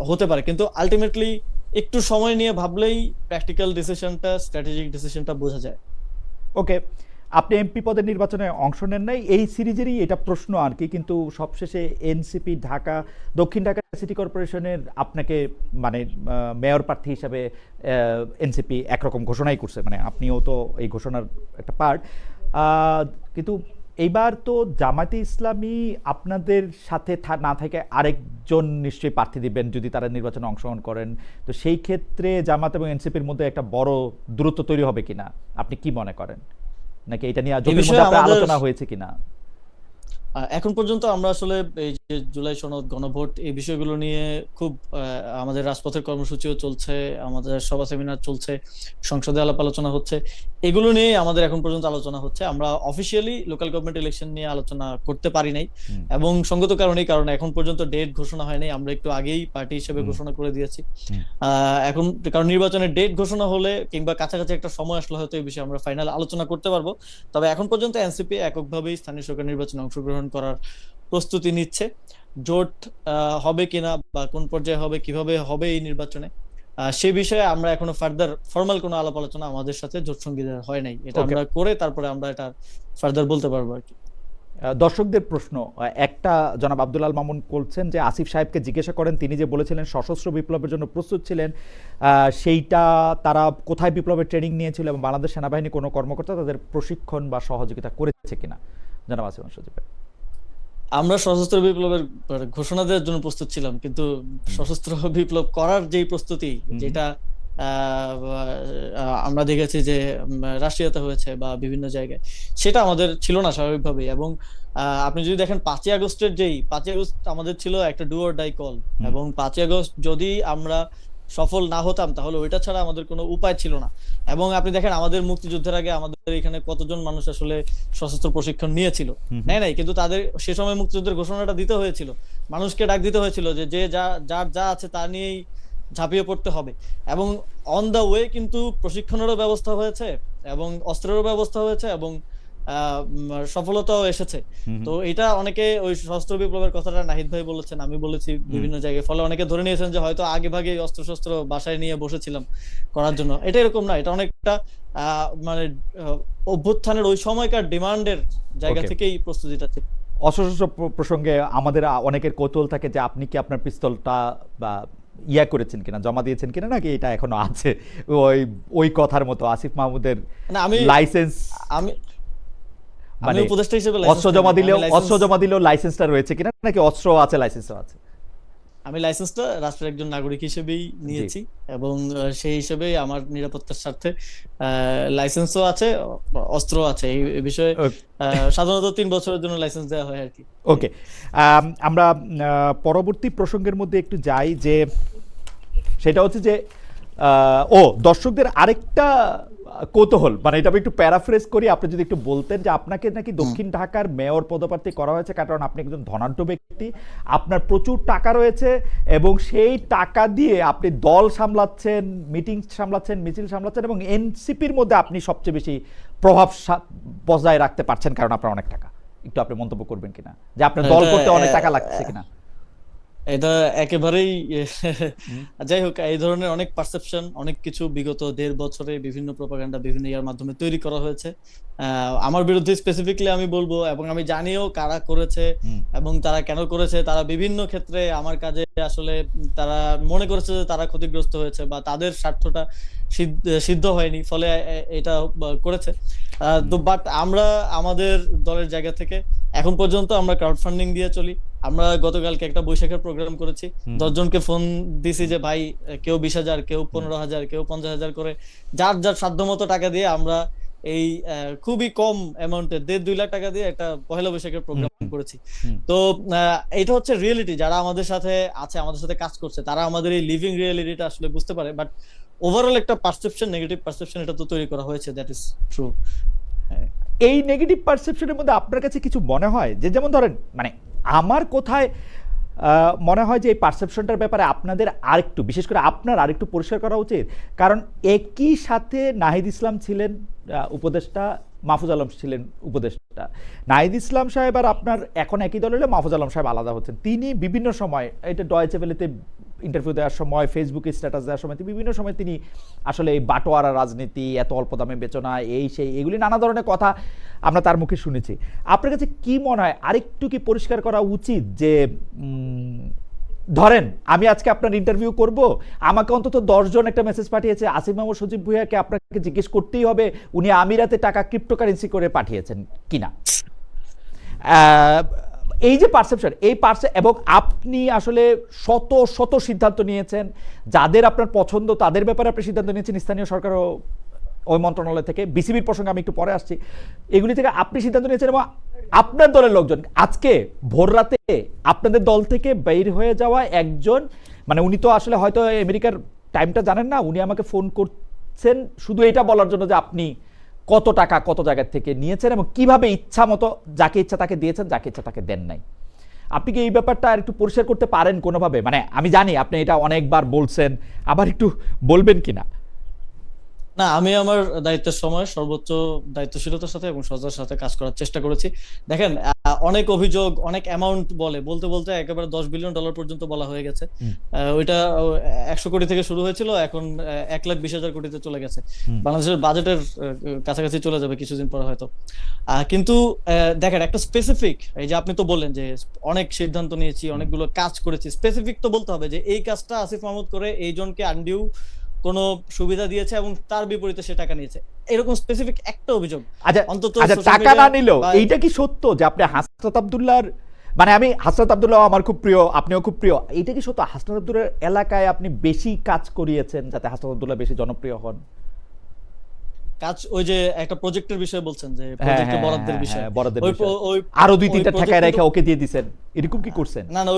হতে পারে, কিন্তু আলটিমেটলি একটু সময় নিয়ে ভাবলেই প্র্যাকটিক্যাল ডিসিশনটা, স্ট্র্যাটেজিক ডিসিশনটা বোঝা যায়। ওকে, আপনি এমপি পদের নির্বাচনে অংশ নেন নাই, এই সিরিজেরই এটা প্রশ্ন আর কি। কিন্তু সবশেষে এনসিপি ঢাকা, দক্ষিণ ঢাকা সিটি কর্পোরেশনের আপনাকে মানে মেয়র প্রার্থী হিসাবে এনসিপি একরকম ঘোষণাই করছে, মানে আপনিও তো এই ঘোষণার একটা পার্ট। কিন্তু এইবার তো জামায়াতে ইসলামী আপনাদের সাথে না থেকে আরেকজন নিশ্চয়ই প্রার্থী দিবেন যদি তারা নির্বাচনে অংশগ্রহণ করেন। তো সেই ক্ষেত্রে জামাত এবং এনসিপির মধ্যে একটা বড় দূরত্ব তৈরি হবে কিনা, আপনি কি মনে করেন? নাকি এটা নিয়ে আলোচনা হয়েছে কিনা? এখন পর্যন্ত আমরা আসলে এই যে জুলাই সনদ, গণভোট, এই বিষয়গুলো নিয়ে খুব আমাদের রাজপথের কর্মসূচিও চলছে, আমাদের সভা সেমিনার চলছে, সংসদে আলাপ আলোচনা হচ্ছে, এগুলো নিয়ে আমাদের এখন পর্যন্ত আলোচনা হচ্ছে। আমরা অফিসিয়ালি লোকাল গভর্নমেন্ট ইলেকশন নিয়ে আলোচনা করতে পারি নাই, এবং সঙ্গত কারণেই, কারণ এখন পর্যন্ত ডেট ঘোষণা হয় নাই, আমরা একটু আগেই পার্টি হিসেবে ঘোষণা করে দিয়েছি। এখন কারণ নির্বাচনের ডেট ঘোষণা হলে কিংবা কাছাকাছি একটা সময় আসলে হয়তো এই বিষয়ে আমরা ফাইনাল আলোচনা করতে পারবো। তবে এখন পর্যন্ত এনসিপি এককভাবেই স্থানীয় সরকার নির্বাচনে অংশগ্রহণ করার প্রস্তুতি নিচ্ছে। জোট হবে কিনা বা কোন পর্যায়ে হবে, কিভাবে হবে এই নির্বাচনে, সে বিষয়ে আমরা এখনো ফার্দার ফর্মাল কোনো আলাপ আলোচনা আমাদের সাথে জোট সঙ্গীদের হয় নাই, এটা Okay. আমরা করে তারপরে আমরা এটা ফার্দার বলতে পারবো আর কি। দর্শকদের প্রশ্ন, একটা জনাব আব্দুল আল মামুন বলছেন যে আসিফ সাহেবকে জিজ্ঞাসা করেন, তিনি যে বলেছিলেন সশস্ত্র বিপ্লবের জন্য প্রস্তুত ছিলেন, সেইটা তারা কোথায় বিপ্লবের ট্রেনিং নিয়েছিল এবং বাংলাদেশ সেনাবাহিনী কোনো কর্মকর্তা তাদের প্রশিক্ষণ বা সহযোগিতা করেছে কিনা? জনাব আসিফ সজীব ভাই। আমরা সশস্ত্র বিপ্লবের ঘোষণা দেওয়ার জন্য প্রস্তুত ছিলাম, কিন্তু সশস্ত্র বিপ্লব করার যেই প্রস্তুতি, যেটা আমরা দেখেছি যে রাশিয়াতে হয়েছে বা বিভিন্ন জায়গায়, সেটা আমাদের ছিল না স্বাভাবিকভাবেই। এবং আপনি যদি দেখেন 5ই আগস্টের 5ই আগস্ট আমাদের ছিল একটা ডু অর ডাই কল, এবং 5ই আগস্ট যদি আমরা সফল না হতাম তাহলে ওইটা ছাড়া আমাদের কোনো উপায় ছিল না। এবং আপনি দেখেন আমাদের মুক্তিযুদ্ধের আগে আমাদের এখানে কতজন মানুষ আসলে সশস্ত্র প্রশিক্ষণ নিয়েছিল, নাই, কিন্তু তাদের সে সময় মুক্তিযুদ্ধের ঘোষণাটা দিতে হয়েছিল, মানুষকে ডাক দিতে হয়েছিল যে যে যার যা আছে তা নিয়েই ঝাঁপিয়ে পড়তে হবে। এবং অন দা ওয়ে কিন্তু প্রশিক্ষণেরও ব্যবস্থা হয়েছে এবং অস্ত্রেরও ব্যবস্থা হয়েছে এবং সফলতাও এসেছে। তো এটা অনেকে ওই সশস্ত্র বিপ্লবের কথাটা নাহিদ ভাই বলেছেন, আমি বলেছি বিভিন্ন জায়গায়, ফলে অনেকে ধরে নিয়েছেন যে হয়তো আগে ভাগে অস্ত্র শস্ত্র বাসায় নিয়ে বসেছিলাম করার জন্য। এটা এরকম না, এটা অনেকটা মানে অভ্যুত্থানের ওই সময়কার ডিমান্ডের জায়গা থেকেই প্রস্তুতিটা ছিল। অসশস্ত্র প্রসঙ্গে আমাদের অনেকের কৌতূহল থাকে যে আপনি কি আপনার পিস্তলটা বা ইয়া করেছেন কিনা, জমা দিয়েছেন কিনা, নাকি এটা এখনো আছে ওই কথার মতো আসিফ মাহমুদের লাইসেন্স? আমি উপদেষ্টা হিসেবে অস্ত্র জমা দিলেও লাইসেন্সটা রয়েছে কিনা, নাকি অস্ত্র আছে লাইসেন্সও আছে? আমি লাইসেন্সটা রাষ্ট্রের একজন নাগরিক হিসেবেই নিয়েছি এবং সেই হিসেবেই আমার নিরাপত্তার স্বার্থে লাইসেন্সও আছে, অস্ত্র আছে। এই বিষয়ে সাধারণত 3 বছরের জন্য লাইসেন্স দেওয়া হয় আর কি। ওকে, আমরা পরবর্তী প্রসঙ্গের মধ্যে একটু যাই, যে সেটা হচ্ছে যে দর্শকদের আরেকটা কৌতূহল, মানে এটা আমি একটু প্যারাফ্রেজ করি, আপনি যদি একটু বলতেন যে আপনাকে নাকি দক্ষিণ ঢাকার মেয়র পদপ্রার্থী করা হয়েছে কারণ আপনি একজন ধনাঢ্য ব্যক্তি, আপনার প্রচুর টাকা রয়েছে এবং সেই টাকা দিয়ে আপনি দল সামলাচ্ছেন, মিটিং সামলাচ্ছেন, মিছিল সামলাচ্ছেন এবং এনসিপির মধ্যে আপনি সবচেয়ে বেশি প্রভাব বজায় রাখতে পারছেন কারণ আপনার অনেক টাকা। একটু আপনি মন্তব্য করবেন কিনা যে আপনার দল করতে অনেক টাকা লাগছে কিনা? এটা একেবারেই যাই হোক, এই ধরনের অনেক পারসেপশন, অনেক কিছু বিগত 1.5 বছরে বিভিন্ন প্রপাগান্ডা বিভিন্ন ইয়ার মাধ্যমে তৈরি করা হয়েছে আমার বিরুদ্ধে স্পেসিফিকলি আমি বলবো, এবং আমি জানিও কারা করেছে এবং তারা কেন করেছে। তারা বিভিন্ন ক্ষেত্রে আমার কাজে আসলে তারা মনে করেছে যে তারা ক্ষতিগ্রস্ত হয়েছে বা তাদের স্বার্থটা সিদ্ধ হয়নি, ফলে এটা করেছে। তো বাট আমরা আমাদের দলের জায়গা থেকে এখন পর্যন্ত আমরা ক্রাউড ফান্ডিং দিয়ে চলি। আমরা গতকালকে একটা বৈশাখের প্রোগ্রাম করেছি, 10 জনকে ফোন দিছি যে ভাই কেউ 20,000, কেউ 15,000, কেউ 50,000 করে যার যার সাধ্য মতো টাকা দিয়ে আমরা এই খুবই কম অ্যামাউন্টে 1.5-2 লাখ টাকা দিয়ে একটা পহেলা বৈশাখের প্রোগ্রাম করেছি। তো এটা হচ্ছে রিয়েলিটি, যারা আমাদের সাথে আছে, আমাদের সাথে কাজ করছে, তারা আমাদের এই লিভিং রিয়েলিটিটা আসলে বুঝতে পারে। বাট ওভারঅল একটা পারসেপশন, নেগেটিভ পারসেপশন এটা তো তৈরি করা হয়েছে, দ্যাট ইজ ট্রু। এই নেগেটিভ পারসেপশনের মধ্যে আপনার কাছে কিছু মনে হয় যে, যেমন ধরেন, মানে আমার কোথায় মনে হয় যে এই পারসেপশনটার ব্যাপারে আপনাদের আরেকটু, বিশেষ করে আপনার আরেকটু পরিষ্কার করা উচিত, কারণ একই সাথে নাহিদ ইসলাম ছিলেন উপদেষ্টা, মাহফুজ আলম ছিলেন উপদেষ্টা। নাহিদ ইসলাম সাহেব আর আপনার এখন একই দল হলে মাহফুজ আলম সাহেব আলাদা হচ্ছেন। তিনি বিভিন্ন সময়, এটা ডয়েচে ভেলেতে ইন্টারভিউ দেওয়ার সময়, ফেসবুকে স্ট্যাটাস দেওয়ার সময়, বিভিন্ন সময় তিনি আসলে এই বাটোয়ারা রাজনীতি, এত অল্প দামে বেচনা, এই সেই, এগুলি নানা ধরনের কথা আমরা তার মুখে শুনেছি। আপনার কাছে কি মনে হয় আরেকটু কি পরিষ্কার করা উচিত যে, ধরেন আমি আজকে আপনার ইন্টারভিউ করব, আমাকে অন্তত 10 জন একটা মেসেজ পাঠিয়েছে, আসিফ মাহমুদ সজীব ভুঁইয়াকে আপনাকে জিজ্ঞেস করতেই হবে উনি আমিরাতে টাকা ক্রিপ্টোকারেন্সি করে পাঠিয়েছেন কিনা। এই যে পারসেপশন, এবং আপনি আসলে শত শত সিদ্ধান্ত নিয়েছেন, যাদের আপনার পছন্দ তাদের ব্যাপারে আপনি সিদ্ধান্ত নিয়েছেন, স্থানীয় সরকার ও ওই মন্ত্রণালয় থেকে, বিসিবির প্রসঙ্গে আমি একটু পরে আসছি, এগুলি থেকে আপনি সিদ্ধান্ত নিয়েছেন এবং আপনার দলের লোকজন, আজকে ভোর রাতে আপনাদের দল থেকে বের হয়ে যাওয়া একজন, মানে উনি তো আসলে হয়তো আমেরিকার টাইমটা জানেন না, উনি আমাকে ফোন করছেন শুধু এটা বলার জন্য যে আপনি কত টাকা কত জায়গা থেকে নিয়েছেন এবং কিভাবে ইচ্ছা মতো যাকে ইচ্ছা তাকে দিয়েছেন, যাকে ইচ্ছা তাকে দেন নাই। আপনি কি এই ব্যাপারটা আর একটু পরিষ্কার করতে পারেন কোনোভাবে? মানে আমি জানি আপনি এটা অনেকবার বলছেন, আবার একটু বলবেন কিনা? না, না, আমি আমার দায়িত্বের সময় সর্বোচ্চ দায়িত্বশীলতার সাথে এবং সততার সাথে কাজ করার চেষ্টা করেছি। দেখেন, অনেক অভিযোগ, অনেক অ্যামাউন্ট বলতে বলতে একেবারে $10 বিলিয়ন পর্যন্ত বলা হয়ে গেছে। হুম, ওইটা 100 কোটি থেকে শুরু হয়েছিল, এখন 1,20,000 কোটিতে চলে গেছে। হুম। বাংলাদেশের বাজেটের কাছাকাছি চলে যাবে কিছুদিন পরে হয়তো। কিন্তু দেখেন, একটা স্পেসিফিক, এই যে আপনি তো বললেন যে অনেক সিদ্ধান্ত নিয়েছি, অনেকগুলো কাজ করেছি, স্পেসিফিক তো বলতে হবে যে এই কাজটা আসিফ মাহমুদ করে এই জনকে আনডিউ কোনো সুবিধা দিয়েছে এবং তার বিপরীতে সে টাকা নিয়েছে, এরকম স্পেসিফিক একটা অভিযোগ আচ্ছা অন্তত আচ্ছা, সোশ্যাল টাকা না মিডিয়ায় নিলেও বা এইটা কি সত্য যে আপনি হাসনাত আব্দুল্লাহর, মানে আমি হাসনাত আব্দুল্লাহ আমার খুব প্রিয়, আপনিও খুব প্রিয়, এইটা কি সত্য হাসনাত আব্দুল্লাহর এলাকায় আপনি বেশি কাজ করিয়েছেন যাতে হাসনাত আব্দুল্লাহ বেশি জনপ্রিয় হন? কাজ, ওই যে একটা প্রজেক্টের বিষয়ে বলছেন যে হ্যাঁ প্রজেক্টের হ্যাঁ বরাদ্দের হ্যাঁ বিষয়ে, হ্যাঁ, বরাদ্দের ওই বিষয়। ওই আরো দুই ওই তিনটা প্রজেক্ট ঠেকায় কিন্তু, রেখে ওকে দিয়ে দিছেন, এরকম কি করছেন? না না,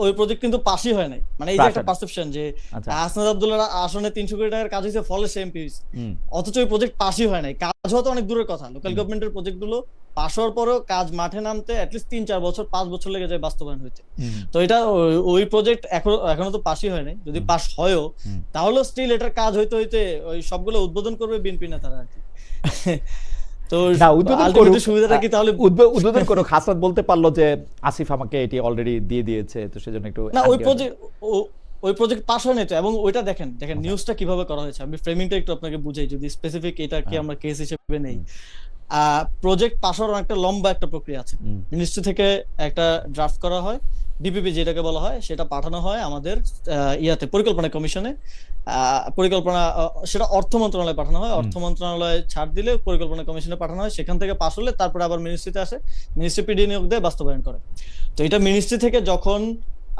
ওই প্রজেক্ট কিন্তু পাসই হয় নাই। মানে এই যে একটা প্রাশন। পারসেপশন যে আচ্ছা। হাসনাত আব্দুল্লাহ আসনে 300 কোটি টাকার কাজ হয়েছে, ফলে সে এমপি হয়েছে, হুম, অথচ ওই প্রজেক্ট পাসই হয় নাই। কাজ হওয়া তো অনেক দূরের কথা, লোকাল হুম, গভর্নমেন্টের প্রজেক্ট গুলো পাস হওয়ার পরেও কাজ মাঠে নামতে অ্যাটলিস্ট 3-4 বছর, 5 বছর লেগে যায় বাস্তবায়ন হইতে। হুম, তো এটা ওই প্রজেক্ট এখনো তো পাসই হয় নাই। যদি হুম, পাস হয়ও, হুম। তাহলে স্টিল এটার কাজ হইতে হইতে ওই সবগুলো উদ্বোধন করবে বিএনপি নেতারা আর কি। তো না, উদ্বোধন করুক, আলটিমেটলি সুবিধাটা কি তাহলে? উদ্বোধন করুক, হাসনাত বলতে পারলো যে আসিফ আমাকে এটি অলরেডি দিয়ে দিয়েছে, তো সেজন্য একটু না, ওই আনডিউ হবে। প্রজেক্ট ওই প্রজেক্ট পাস হয় নাই তো। এবং ওইটা দেখেন দেখেন আচ্ছা। নিউজটা কিভাবে করা হয়েছে, আমি ফ্রেমিংটা একটু আপনাকে বুঝাই, যদি স্পেসিফিক এটাকে হ্যাঁ। আমরা কেস হিসেবে নেই। হুম, প্রজেক্ট পাস হওয়ার একটা লম্বা একটা প্রক্রিয়া আছে। হুম, মিনিস্ট্রি থেকে একটা ড্রাফট করা হয়, ডিপিপি যেটাকে বলা হয়, সেটা পাঠানো হয় আমাদের ইয়াতে পরিকল্পনা কমিশনে। পরিকল্পনা, সেটা অর্থ মন্ত্রণালয়ে পাঠানো হয়, হুম, অর্থ মন্ত্রণালয়ে ছাড় দিলে পরিকল্পনা কমিশনে পাঠানো হয়, সেখান থেকে পাস হলে তারপরে আবার মিনিস্ট্রিতে আসে, মিনিস্ট্রি পিডি নিয়োগ দিয়ে বাস্তবায়ন করে। তো এটা মিনিস্ট্রি থেকে যখন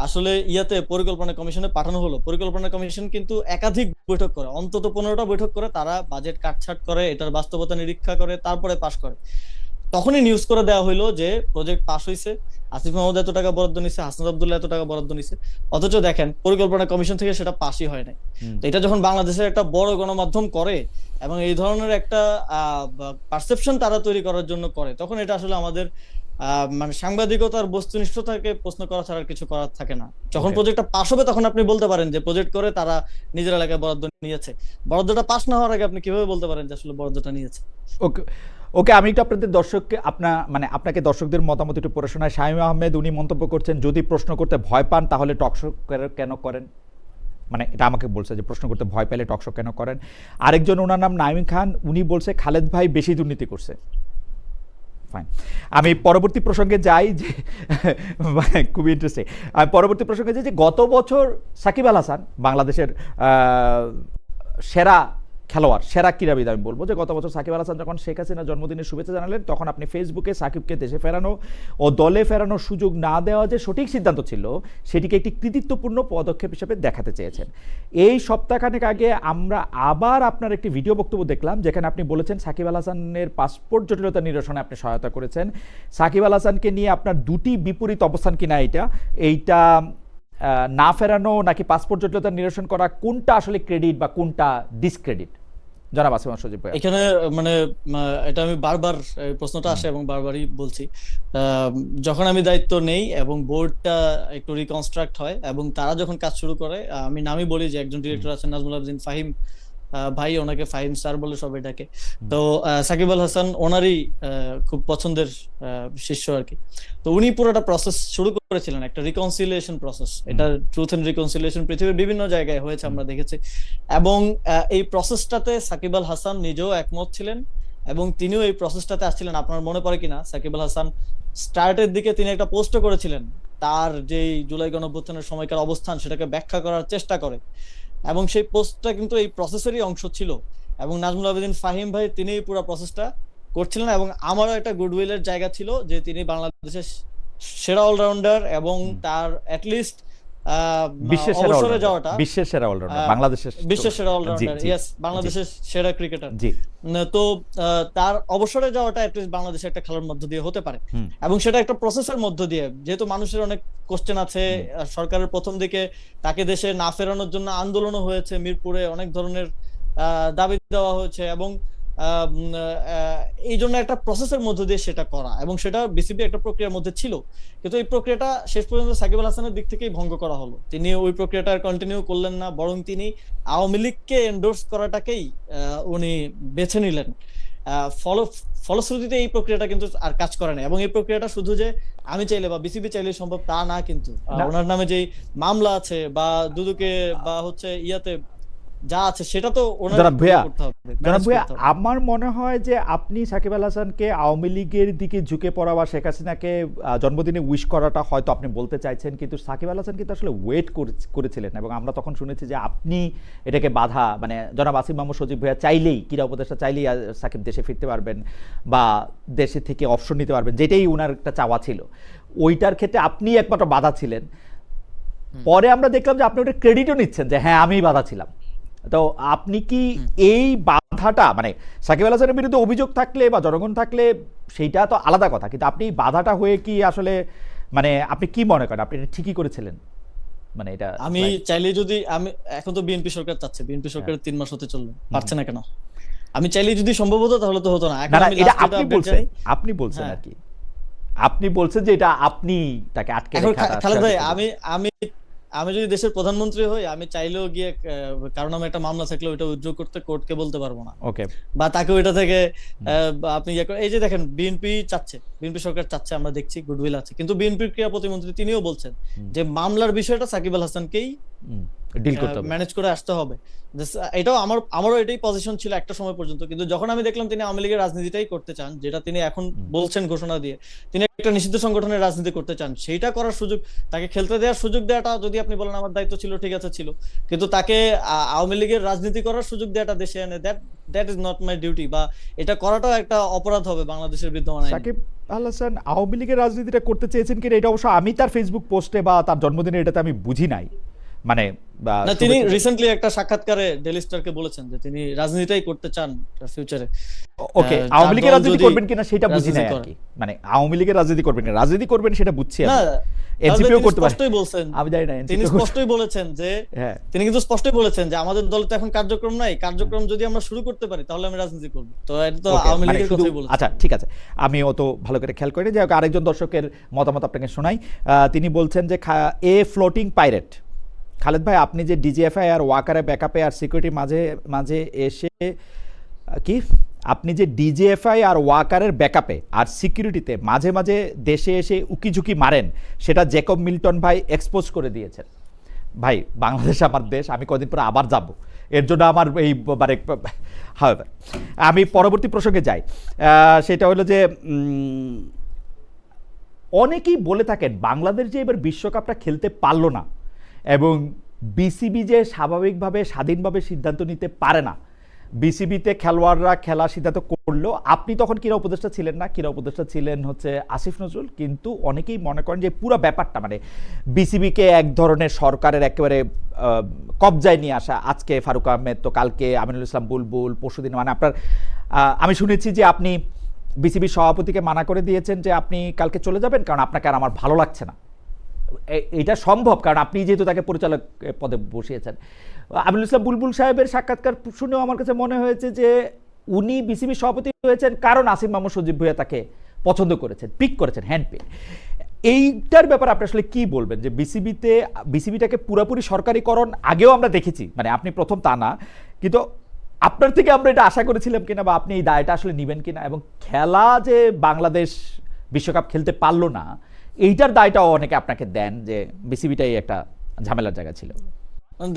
আসলে ইয়াতে পরিকল্পনা কমিশনে পাঠানো হলো, পরিকল্পনা কমিশন কিন্তু একাধিক বৈঠক করে, অন্তত 15টা বৈঠক করে, তারা বাজেট কাটছাট করে, এটার বাস্তবতা নিরীক্ষা করে, তারপরে পাস করে। তখনই নিউজ করে দেওয়া হইলো যে প্রজেক্ট পাস হয়েছে, আসিফ মাহমুদ এত টাকা বরাদ্দ নিছে, হাসনাত আব্দুল্লাহ এত টাকা বরাদ্দ নিছে, অথচ দেখেন পরিকল্পনা কমিশন থেকে সেটা পাসই হয় নাই। হুম। তো এটা যখন বাংলাদেশের একটা বড় গণমাধ্যম করে এবং এই ধরনের একটা পারসেপশন তারা তৈরি করার জন্য করে, তখন এটা আসলে আমাদের মানে সাংবাদিকতার বস্তুনিষ্ঠতাকে প্রশ্ন করা ছাড়া আর কিছু করার থাকে না। যখন ওকে, প্রজেক্টটা পাস হবে তখন আপনি বলতে পারেন যে প্রজেক্ট করে তারা নিজের এলাকায় বরাদ্দ নিয়েছে। বরাদ্দটা পাস না হওয়ার আগে আপনি কিভাবে বলতে পারেন যে আসলে বরাদ্দটা নিয়েছে? ওকে, ওকে, আমি একটু আপনাদের দর্শককে মানে আপনাকে দর্শকদের মতামত একটু পড়ে শোনাই। শামীম আহমেদ উনি মন্তব্য করছেন, যদি প্রশ্ন করতে ভয় পান তাহলে টকশো কেন করেন? মানে এটা আমাকে বলছে যে প্রশ্ন করতে ভয় পেলে টকশো কেন করেন। আরেকজন, ওনার নাম নাইম খান, উনি বলছে খালেদ ভাই বেশি দুর্নীতি করছে। ফাইন, আমি পরবর্তী প্রসঙ্গে যাই যে মানে খুবই ইন্টারেস্টিং। আমি পরবর্তী প্রসঙ্গে যাই যে গত বছর সাকিব আল হাসান বাংলাদেশের সেরা খেলোয়াড়, সেরা ক্রীড়াবিদ আমি বলবো, যে গত বছর সাকিব আল হাসান যখন শেখ হাসিনার জন্মদিনের শুভেচ্ছা জানালেন, তখন আপনি ফেসবুকে সাকিবকে দেশে ফেরানো ও দলে ফেরানোর সুযোগ না দেওয়া যে সঠিক সিদ্ধান্ত ছিল, সেটিকে একটি কৃতিত্বপূর্ণ পদক্ষেপ হিসেবে দেখাতে চেয়েছেন। এই সপ্তাহখানেক আগে আমরা আবার আপনার একটি ভিডিও বক্তব্য দেখলাম, যেখানে আপনি বলেছেন সাকিব আল হাসানের পাসপোর্ট জটিলতা নিরসনে আপনি সহায়তা করেছেন। সাকিব আল হাসানকে নিয়ে আপনার দুটি বিপরীত অবস্থান কিনা এইটা না ফেরানো নাকি পাসপোর্ট জটিলতা নিরসন করা, কোনটা আসলে ক্রেডিট বা কোনটা ডিসক্রেডিট? জনাব আসিফ সজীব ভাই। এখানে মানে এটা আমি বারবার এই প্রশ্নটা আসে এবং বারবারই বলছি, যখন আমি দায়িত্ব নেই এবং বোর্ডটা একটু রিকনস্ট্রাক্ট হয় এবং তারা যখন কাজ শুরু করে, আমি নামই বলি যে একজন ডিরেক্টর আছেন নাজমুল আবেদিন ফাহিম ভাই, ওনাকে ফাহিম স্যার বলে সবাই ডাকে। তো সাকিব আল হাসান ওনারই খুব পছন্দের শিষ্য আর কি। তো উনি পুরোটা প্রসেস শুরু করেছিলেন, একটা রিকনসিলিয়েশন প্রসেস। এটা ট্রুথ এন্ড রিকনসিলিয়েশন পৃথিবীর বিভিন্ন জায়গায় হয়েছে, আমরা দেখেছি। এবং এই প্রসেসটাতে সাকিব আল হাসান নিজেও একমত ছিলেন এবং তিনিও এই প্রসেসটাতে আসছিলেন। আপনার মনে পড়ে কিনা, সাকিব আল হাসান স্টার্টের দিকে তিনি একটা পোস্ট করেছিলেন, তার যেই জুলাই গণঅভ্যুত্থানের সময়কার অবস্থান সেটাকে ব্যাখ্যা করার চেষ্টা করে, এবং সেই পোস্টটা কিন্তু এই প্রসেসেরই অংশ ছিল। এবং নাজমুল আবেদিন ফাহিম ভাই তিনি পুরো প্রসেসটা করছিলেন, এবং আমারও একটা গুডউইলের জায়গা ছিল যে তিনি বাংলাদেশের সেরা অলরাউন্ডার এবং তার অ্যাটলিস্ট বিশ্বের সেরা অবসরে অলরাউন্ডার, যাওয়াটা, বিশ্বের সেরা অলরাউন্ডার, বাংলাদেশের বিশ্বের সেরা জি অলরাউন্ডার, জি ইয়েস, বাংলাদেশের সেরা ক্রিকেটার। জি। তো তার অবসরে যাওয়াটা অ্যাটলিস্ট বাংলাদেশে একটা খেলার মধ্য দিয়ে হতে পারে, হুম, এবং সেটা একটা প্রসেসের মধ্য দিয়ে, যেহেতু মানুষের অনেক কোশ্চেন আছে। সরকারের প্রথম দিকে তাকে দেশে না ফেরানোর জন্য আন্দোলনও হয়েছে, মিরপুরে অনেক ধরনের দাবি দেওয়া হয়েছে, এবং এই জন্য একটা প্রসেসের মধ্যে দিয়ে সেটা করা, এবং সেটা বিসিবি একটা প্রক্রিয়ার মধ্যে ছিল, কিন্তু এই প্রক্রিয়াটা শেষ পর্যন্ত সাকিব আল হাসানের দিক থেকেই ভঙ্গ করা হলো। তিনি ওই প্রক্রিয়াটা কন্টিনিউ করলেন না, বরং তিনি আওয়ামী লীগকে এন্ডোর্স করাটাকেই উনি বেছে নিলেন। ফলশ্রুতিতে এই প্রক্রিয়াটা কিন্তু আর কাজ করে না, এবং এই প্রক্রিয়াটা শুধু যে আমি চাইলে বা বিসিবি চাইলে সম্ভব তা না, কিন্তু ওনার নামে যে মামলা আছে বা দুদকে বা হচ্ছে ইয়াতে যা আছে সেটা তো ওনার জনাব ভূঁইয়া, করতে হবে, জনাব ম্যানেজ ভূঁইয়া, করতে হবে। আমার মনে হয় যে আপনি সাকিব আল হাসানকে আওয়ামী লীগের দিকে ঝুঁকে পড়া বা শেখ হাসিনাকে জন্মদিনে উইশ করাটা হয়তো আপনি বলতে চাইছেন, কিন্তু সাকিব আল হাসান কিন্তু আসলে ওয়েট করেছিলেন, এবং আমরা তখন শুনেছি যে আপনি এটাকে বাধা, মানে জনাব আসিফ মাহমুদ সজীব ভূঁইয়া চাইলেই, ক্রীড়া উপদেষ্টা চাইলেই সাকিব দেশে ফিরতে পারবেন বা দেশে থেকে অবসর নিতে পারবেন, যেটাই ওনার একটা চাওয়া ছিল, ওইটার ক্ষেত্রে আপনি একমাত্র বাধা ছিলেন। পরে আমরা দেখলাম যে আপনি ওটা ক্রেডিটও নিচ্ছেন যে হ্যাঁ আমি বাধা ছিলাম। তো আপনি কি এই বাধাটা, মানে সাকিব আল হাসানের বিরুদ্ধে অভিযোগ থাকলে বা জনগণ থাকলে সেইটা তো আলাদা কথা, কিন্তু আপনি বাধাটা হয়ে কি আসলে, মানে আপনি কি মনে করেন আপনি এটা ঠিকই করেছিলেন? মানে এটা আমি চাইলে যদি আমি এখন তো বিএনপি সরকার চাচ্ছে, বিএনপি সরকারের 3 মাস হতে চললো, পারছে না কেন? আমি চাইলে যদি সম্ভব হতো তাহলে তো হতো না। এখন না, আমি এটা লাস্ট যেটা আপনি আপডেট বলছেন, জানি, আপনি বলছেন হ্যাঁ। আর কি, আপনি বলছেন যে এটা আপনি তাকে আটকে এখন রেখে খালেদ ভাই, আমি আমি আমি যদি দেশের প্রধানমন্ত্রী হই, আমি চাইলেও গিয়ে কারণ আমি একটা মামলা থাকলে ওইটা উইথড্র করতে কোর্টকে বলতে পারবো না, ওকে, বা তাকে ওইটা থেকে বা আপনি এই যে দেখেন বিএনপি চাচ্ছে, বিএনপি সরকার চাচ্ছে, আমরা দেখছি গুডউইল আছে, কিন্তু বিএনপির ক্রীড়া প্রতিমন্ত্রী তিনিও বলছেন যে মামলার বিষয়টা সাকিব আল হাসানকেই ডিল করতে হবে, ম্যানেজ করে আসতে হবে। এটাও আমারও এটাই পজিশন ছিল একটা সময় পর্যন্ত, কিন্তু যখন আমি দেখলাম তিনি আওয়ামী লীগের রাজনীতিটাই করতে চান, যেটা তিনি এখন বলছেন ঘোষণা দিয়ে, তিনি একটা নিষিদ্ধ সংগঠনের রাজনীতি করতে চান, সেইটা করার সুযোগ, তাকে খেলতে দেওয়ার সুযোগ দেওয়াটা যদি আপনি বলেন আমার দায়িত্ব ছিল, ঠিক আছে ছিল, কিন্তু তাকে আওয়ামী লীগের রাজনীতি করার সুযোগ দেওয়াটা দেশে এনে, that is not my duty, বা এটা করাটাও একটা অপরাধ হবে বাংলাদেশের বিদ্যমান আইনে। সাকিব আল হাসান আওয়ামী লীগের রাজনীতিটা করতে চেয়েছেন কিনা এটা অবশ্য আমি তার ফেসবুক পোস্টে বা তার জন্মদিনে এটাতে আমি বুঝি নাই, মানে না, তিনি রিসেন্টলি একটা সাক্ষাৎকারে ডেইলি স্টারকে বলেছেন যে তিনি রাজনীতিটাই করতে চান ফিউচারে। ওকে, আওয়ামী লীগের রাজনীতি করবেন কিনা সেটা বুঝি নাই আর কি, মানে আওয়ামী লীগের রাজনীতি করবেন কিনা, রাজনীতি করবেন সেটা বুঝছি না, এনসিপিও করতে পারে, স্পষ্টই বলছেন, আমি জানি না, তিনি স্পষ্টই বলেছেন যে তিনি কিন্তু স্পষ্টই বলেছেন যে আমাদের দলে তো এখন কার্যক্রম নাই, কার্যক্রম যদি আমরা শুরু করতে পারি তাহলে আমি রাজনীতি করব। তো এটা তো আওয়ামী লীগের কথাই বলেছেন। আচ্ছা ঠিক আছে, আমি অত ভালো করে খেয়াল করিনি, যাই হোক আরেকজন দর্শকের মতামত আপনাকে শোনাই। তিনি বলছেন যে ফ্লোটিং পাইরেট, খালেদ ভাই আপনি যে ডিজিএফআই আর ওয়াকারে ব্যাকআপে আর সিকিউরিটি মাঝে মাঝে এসে কি, আপনি যে ডিজিএফআই আর ওয়াকারের ব্যাকআপে আর সিকিউরিটিতে মাঝে মাঝে দেশে এসে উকিঝুঁকি মারেন, সেটা জেকব মিল্টন ভাই এক্সপোজ করে দিয়েছেন। ভাই বাংলাদেশ আমার দেশ, আমি কদিন পরে আবার যাব, এর জন্য আমার এই মানে হাওয়েভার আমি পরবর্তী প্রসঙ্গে যাই। সেটা হলো যে অনেকেই বলে থাকেন বাংলাদেশ যে এবার বিশ্বকাপটা খেলতে পারলো না, এবং বিসিবি যে স্বাভাবিকভাবে স্বাধীনভাবে সিদ্ধান্ত নিতে পারে না, বিসিবিতে খেলোয়াড়রা খেলার সিদ্ধান্ত করলো। আপনি তখন ক্রীড়া উপদেষ্টা ছিলেন না, ক্রীড়া উপদেষ্টা ছিলেন হচ্ছে আসিফ নজরুল, কিন্তু অনেকেই মনে করেন যে পুরো ব্যাপারটা মানে বিসিবিকে এক ধরনের সরকারের একেবারে কবজায় নিয়ে আসা, আজকে ফারুক আহমেদ, তো কালকে আমিনুল ইসলাম বুলবুল, পরশুদিন মানে আপনার আমি শুনেছি যে আপনি বিসিবি সভাপতিকে মানা করে দিয়েছেন যে আপনি কালকে চলে যাবেন, কারণ আপনাকে আর আমার ভালো লাগছে না। এটা সম্ভব কারণ আপনি যেহেতু তাকে পরিচালক পদে বসিয়েছেন। আমিনুল ইসলাম বুলবুল সাহেবের সাক্ষাৎকার শুনেও আমার কাছে মনে হয়েছে যে উনি বিসিবি সভাপতি হয়েছেন কারণ আসিফ মাহমুদ সজীব ভূঁইয়া তাকে পছন্দ করেছেন, পিক করেছেন, হ্যান্ড পিক। এইটার ব্যাপারে আপনি আসলে কি বলবেন, যে বিসিবিটাকে পুরোপুরি সরকারিকরণ আগেও আমরা দেখেছি, মানে আপনি প্রথম তা না, কিন্তু আপনার থেকে আমরা এটা আশা করেছিলাম কিনা, বা আপনি এই দায়টা আসলে নেবেন কিনা, এবং খেলা যে বাংলাদেশ বিশ্বকাপ খেলতে পারলো না এইটার দায়টাও অনেকে আপনাকে দেন যে বিসিবিটাই একটা ঝামেলার জায়গা ছিল।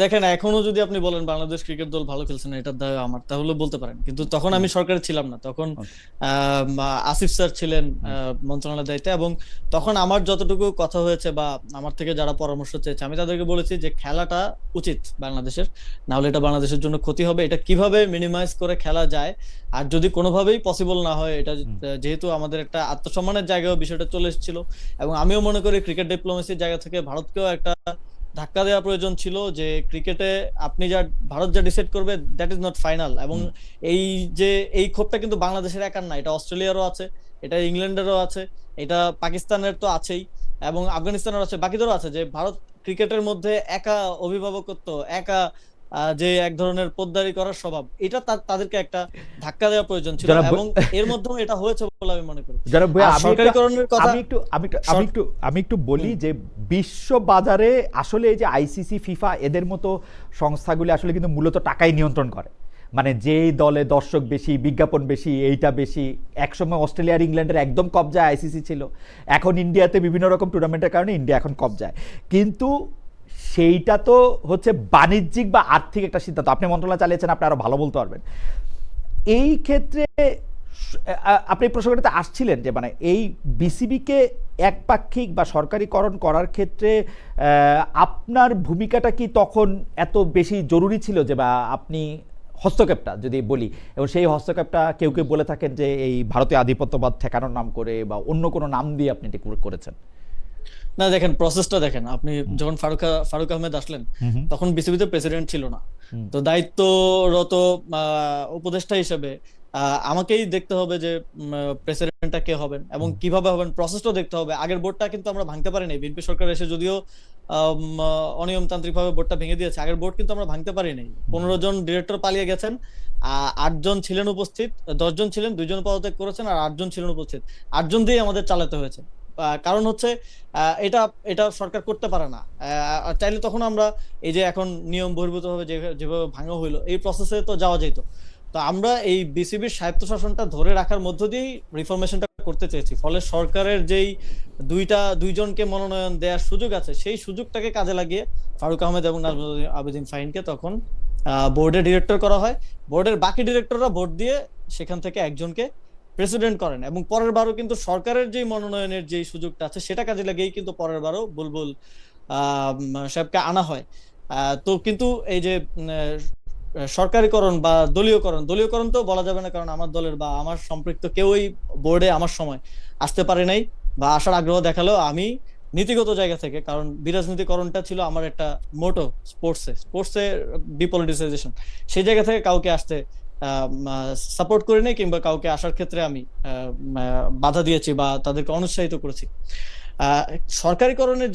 দেখেন এখনো যদি আপনি বলেন বাংলাদেশ ক্রিকেট দল ভালো খেলছে না, এটার দায় আমার, তাহলে বলতে পারেন, কিন্তু তখন আমি সরকারে ছিলাম না, তখন আসিফ স্যার ছিলেন মন্ত্রণালয়ের দায়িত্বে, এবং তখন আমার যতটুকু কথা হয়েছে বা আমার থেকে যারা পরামর্শ চেয়েছে আমি তাদেরকে বলেছি যে খেলাটা উচিত বাংলাদেশের, না হলে এটা বাংলাদেশের জন্য ক্ষতি হবে, এটা কিভাবে মিনিমাইজ করে খেলা যায়, আর যদি কোনোভাবেই পসিবল না হয়, এটা যেহেতু আমাদের একটা আত্মসম্মানের জায়গায় বিষয়টা চলে এসেছিল, এবং আমিও মনে করি ক্রিকেট ডিপ্লোমেসির জায়গা থেকে ভারতকেও একটা ধাক্কা দেওয়া প্রয়োজন ছিল, যে ক্রিকেটে আপনি যা ভারত যা ডিসাইড করবে দ্যাট ইজ নট ফাইনাল, এবং এই যে এই ক্ষোভটা কিন্তু বাংলাদেশের একার না, এটা অস্ট্রেলিয়ারও আছে, এটা ইংল্যান্ডেরও আছে, এটা পাকিস্তানের তো আছেই, এবং আফগানিস্তানের আছে, বাকিদেরও আছে, যে ভারত ক্রিকেটের মধ্যে একা অভিভাবকত্ব, একা যে এক ধরনের পোদ্দারি করার স্বভাব, এটা তাদেরকে একটা ধাক্কা দেওয়া প্রয়োজন ছিল, জনাব এবং এর মাধ্যমে এটা হয়েছে বলে আমি মনে করি। জনাব ভাই, আর সরকারিকরণের কথা, আমি একটু বলি যে বিশ্ব বাজারে আসলে এই যে আইসিসি, ফিফা এদের মতো সংস্থাগুলি আসলে কিন্তু মূলত টাকাই নিয়ন্ত্রণ করে। মানে যেই দলে দর্শক বেশি, বিজ্ঞাপন বেশি, এইটা বেশি। একসময় অস্ট্রেলিয়া আর ইংল্যান্ডের একদম কবজায় আইসিসি ছিল, এখন ইন্ডিয়াতে বিভিন্ন রকম টুর্নামেন্টের কারণে ইন্ডিয়া এখন কবজায়। কিন্তু সেইটা তো হচ্ছে বাণিজ্যিক বা আর্থিক একটা সিদ্ধান্ত। আপনি মন্ত্রণালয় চালিয়েছেন, আপনি আরো ভালো বলতে পারবেন। এই ক্ষেত্রে আপনি প্রসঙ্গটাতে আসছিলেন যে মানে এই বিসিবিকে একপাক্ষিক বা সরকারিকরণ করার ক্ষেত্রে আপনার ভূমিকাটা কি তখন এত বেশি জরুরি ছিল, যে বা আপনি হস্তক্ষেপটা যদি বলি, এবং সেই হস্তক্ষেপটা কেউ কেউ বলে থাকেন যে এই ভারতীয় আধিপত্যবাদ ঠেকানোর নাম করে বা অন্য কোনো নাম দিয়ে আপনি এটি করেছেন? না দেখেন, প্রসেসটা দেখেন, আপনি যখন ফারুক আহমেদ আসলেন তখন বিসিবিতে প্রেসিডেন্ট ছিল না, তো দায়িত্বরত উপদেষ্টা হিসেবে আমাকেই দেখতে হবে যে প্রেসিডেন্টটা কে হবেন এবং কিভাবে হবেন, প্রসেসটাও দেখতে হবে। আগের বোর্ডটা কিন্তু আমরা ভাঙতে পারিনি, বিএনপি সরকার এসে যদিও অনিয়মতান্ত্রিক ভাবে বোর্ডটা ভেঙে দিয়েছে, আগের বোর্ড কিন্তু আমরা ভাঙতে পারিনি। 15 জন ডিরেক্টর পালিয়ে গেছেন, 8 জন ছিলেন উপস্থিত, 10 জন ছিলেন, 2 জন পদত্যাগ করেছেন, আর 8 জন ছিলেন উপস্থিত। 8 জন দিয়ে আমাদের চালাতে হয়েছে। কারণ হচ্ছে এটা এটা সরকার করতে পারে না, চাইলে তখন আমরা এই যে এখন নিয়ম বহির্ভূত ভাবে যেভাবে ভাঙা হইলো, এই প্রসেসে তো যাওয়া যেত। তো আমরা এই বিসিবির স্বায়ত্তশাসনটা ধরে রাখার মধ্য দিয়েই রিফরমেশনটা করতে চেয়েছি। ফলে সরকারের যেই দুইজনকে মনোনয়ন দেওয়ার সুযোগ আছে, সেই সুযোগটাকে কাজে লাগিয়ে ফারুক আহমেদ এবং নাজমুল আবেদিন ফাহিমকে তখন বোর্ডে ডিরেক্টর করা হয়। বোর্ডের বাকি ডিরেক্টররা ভোট দিয়ে সেখান থেকে একজনকে প্রেসিডেন্ট করেন, এবং পরের বারও কিন্তু সরকারের যে মনোনয়নের যে সুযোগটা আছে সেটা কাজে লাগিয়েই কিন্তু পরের বারও বুলবুল সাহেবকে আনা হয়। তো কিন্তু এই যে সরকারিকরণ বা দলীয়করণ তো বলা যাবে না, কারণ আমার দলের বা আমার সম্পৃক্ত কেউই বোর্ডে আমার সময় আসতে পারে নাই বা আসার আগ্রহ দেখালেও আমি নীতিগত জায়গা থেকে, কারণ বিরাজনীতিকরণটা ছিল আমার একটা মোটো স্পোর্টসে ডিপলিটিসাইজেশন, সেই জায়গা থেকে কাউকে আসতে সাপোর্ট করি নাই, কিংবা কাউকে আসার ক্ষেত্রে আমি বাধা দিয়েছি বা তাদেরকে অনুৎসাহিত করেছি। সরকারিকরণের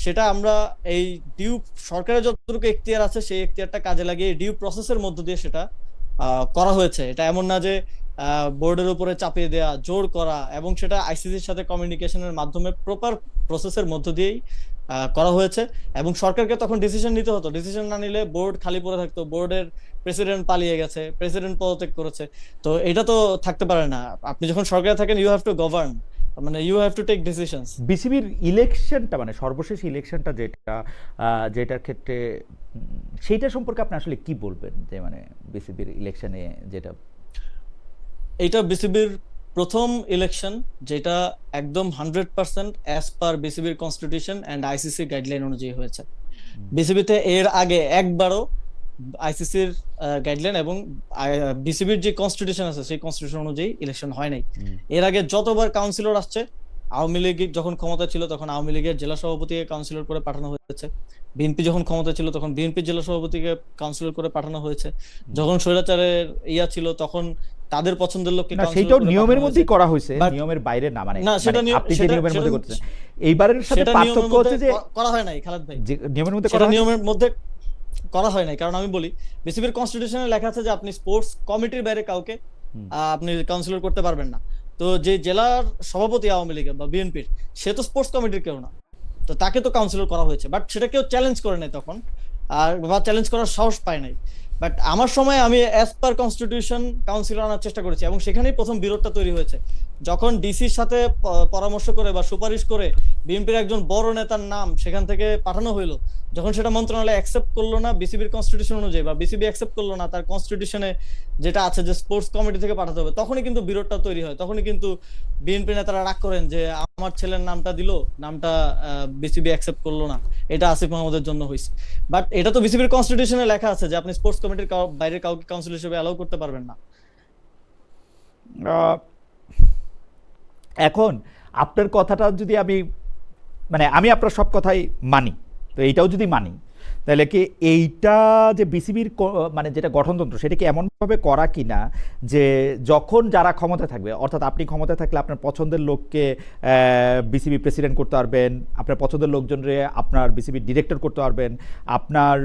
সেটা আমরা এই ডিউ সরকারের যতটুকু এখতিয়ার আছে সেই এখতিয়ারটা কাজে লাগিয়ে ডিউ প্রসেসের মধ্য দিয়ে সেটা করা হয়েছে। এটা এমন না যে বোর্ডের উপরে চাপিয়ে দেয়া, জোর করা, এবং সেটা আইসিসির সাথে কমিউনিকেশনের মাধ্যমে প্রপার প্রসেসের মধ্য দিয়েই করা হয়েছে। এবং সরকারকে তখন ডিসিশন নিতে হতো, ডিসিশন না নিলে বোর্ড খালি পড়ে থাকতো, বোর্ডের প্রেসিডেন্ট পালিয়ে গেছে, প্রেসিডেন্ট পদত্যাগ করেছে, তো এটা তো থাকতে পারে না। আপনি যখন সরকারে থাকেন ইউ হ্যাভ টু গভর্ন, মানে you have to take decisions. বিসিবির ইলেকশনটা, মানে সর্বশেষ ইলেকশনটা যেটার ক্ষেত্রে সেইটা সম্পর্কে আপনি আসলে কি বলবেন, যে মানে বিসিবির ইলেকশনে যেটা? এইটা বিসিবির প্রথম ইলেকশন যেটা একদম 100% অ্যাজ পার বিসিবির কনস্টিটিউশন এন্ড আইসিসি গাইডলাইন অনুযায়ী হয়েছে। বিসিবিতে এর আগে একবারও আইসিসির গাইডলাইন এবং বিসিবির যে কনস্টিটিউশন আছে সেই কনস্টিটিউশন অনুযায়ী ইলেকশন হয় নাই। এর আগে যতবার কাউন্সিলর আসছে, আওয়ামী লীগ যখন ক্ষমতা ছিল তখন আওয়ামী লীগের জেলা সভাপতিকে কাউন্সিলর করে পাঠানো হয়েছে, বিএনপি যখন ক্ষমতা ছিল তখন বিএনপি জেলা সভাপতিকে কাউন্সিলর করে পাঠানো হয়েছে, যখন স্বৈরাচারের ছিল তখন তাদের পছন্দের লোককে না, সেটাও নিয়মের মধ্যেই করা হয়েছে, নিয়মের বাইরে না। মানে না, সেটা আপনি যে নিয়মের মধ্যে করতেছেন, এইবারের সাথে পার্থক্য হচ্ছে যে করা হয় নাই খালেদ ভাই, নিয়মের মধ্যে করা হয় নাই। কারণ আমি বলি, বিসিবির কনস্টিটিউশনে লেখা আছে যে আপনি স্পোর্টস কমিটির বাইরে কাউকে আপনি কাউন্সিলর করতে পারবেন না। তো যে জেলার সভাপতি আওয়ামী লীগের বা বিএনপির, সে তো স্পোর্টস কমিটির কেউ না, তো তাকে তো কাউন্সিলর করা হয়েছে, বাট সেটা কেউ চ্যালেঞ্জ করে নাই তখন, আর বা চ্যালেঞ্জ করার সাহস পায় নাই। বাট আমার সময় আমি অ্যাজ পার কনস্টিটিউশন কাউন্সিলর আনার চেষ্টা করেছি, এবং সেখানেই প্রথম বিরোধটা তৈরি হয়েছে, যখন ডিসির সাথে পরামর্শ করে বা সুপারিশ করে বিএনপির একজন বড় নেতার নাম সেখান থেকে পাঠানো হইলো, যখন সেটা মন্ত্রণালয় অ্যাকসেপ্ট করলো না বিসিবির কনস্টিটিউশন অনুযায়ী, বা বিসিবি অ্যাকসেপ্ট করলো না তার কনস্টিটিউশনে যেটা আছে যে স্পোর্টস কমিটি থেকে পাঠাতে হবে, তখনই কিন্তু বিরোধটা তৈরি হয়। তখনই কিন্তু বিএনপি নেতারা রাগ করেন যে আমার ছেলের নামটা দিল, নামটা বিসিবি অ্যাকসেপ্ট করলো না, এটা আসিফ মাহমুদের জন্য হয়েছে। বাট এটা তো বিসিবির কনস্টিটিউশনে লেখা আছে যে আপনি স্পোর্টস কমিটির বাইরে কাউকে কাউন্সিলর হিসেবে অ্যালাউ করতে পারবেন না। এখন আপনার কথাটা যদি আমি আপনার সব কথাই মানি, তো এইটাও যদি মানি, তাহলে কি এইটা যে বিসিবির মানে যেটা গঠনতন্ত্র, সেটা কি এমনভাবে করা কিনা যে যখন যারা ক্ষমতায় থাকবে, অর্থাৎ আপনি ক্ষমতায় থাকলে আপনার পছন্দের লোককে বিসিবি প্রেসিডেন্ট করতে পারবেন, আপনার পছন্দের লোকজনরে আপনার বিসিবি ডিরেক্টর করতে পারবেন, আপনার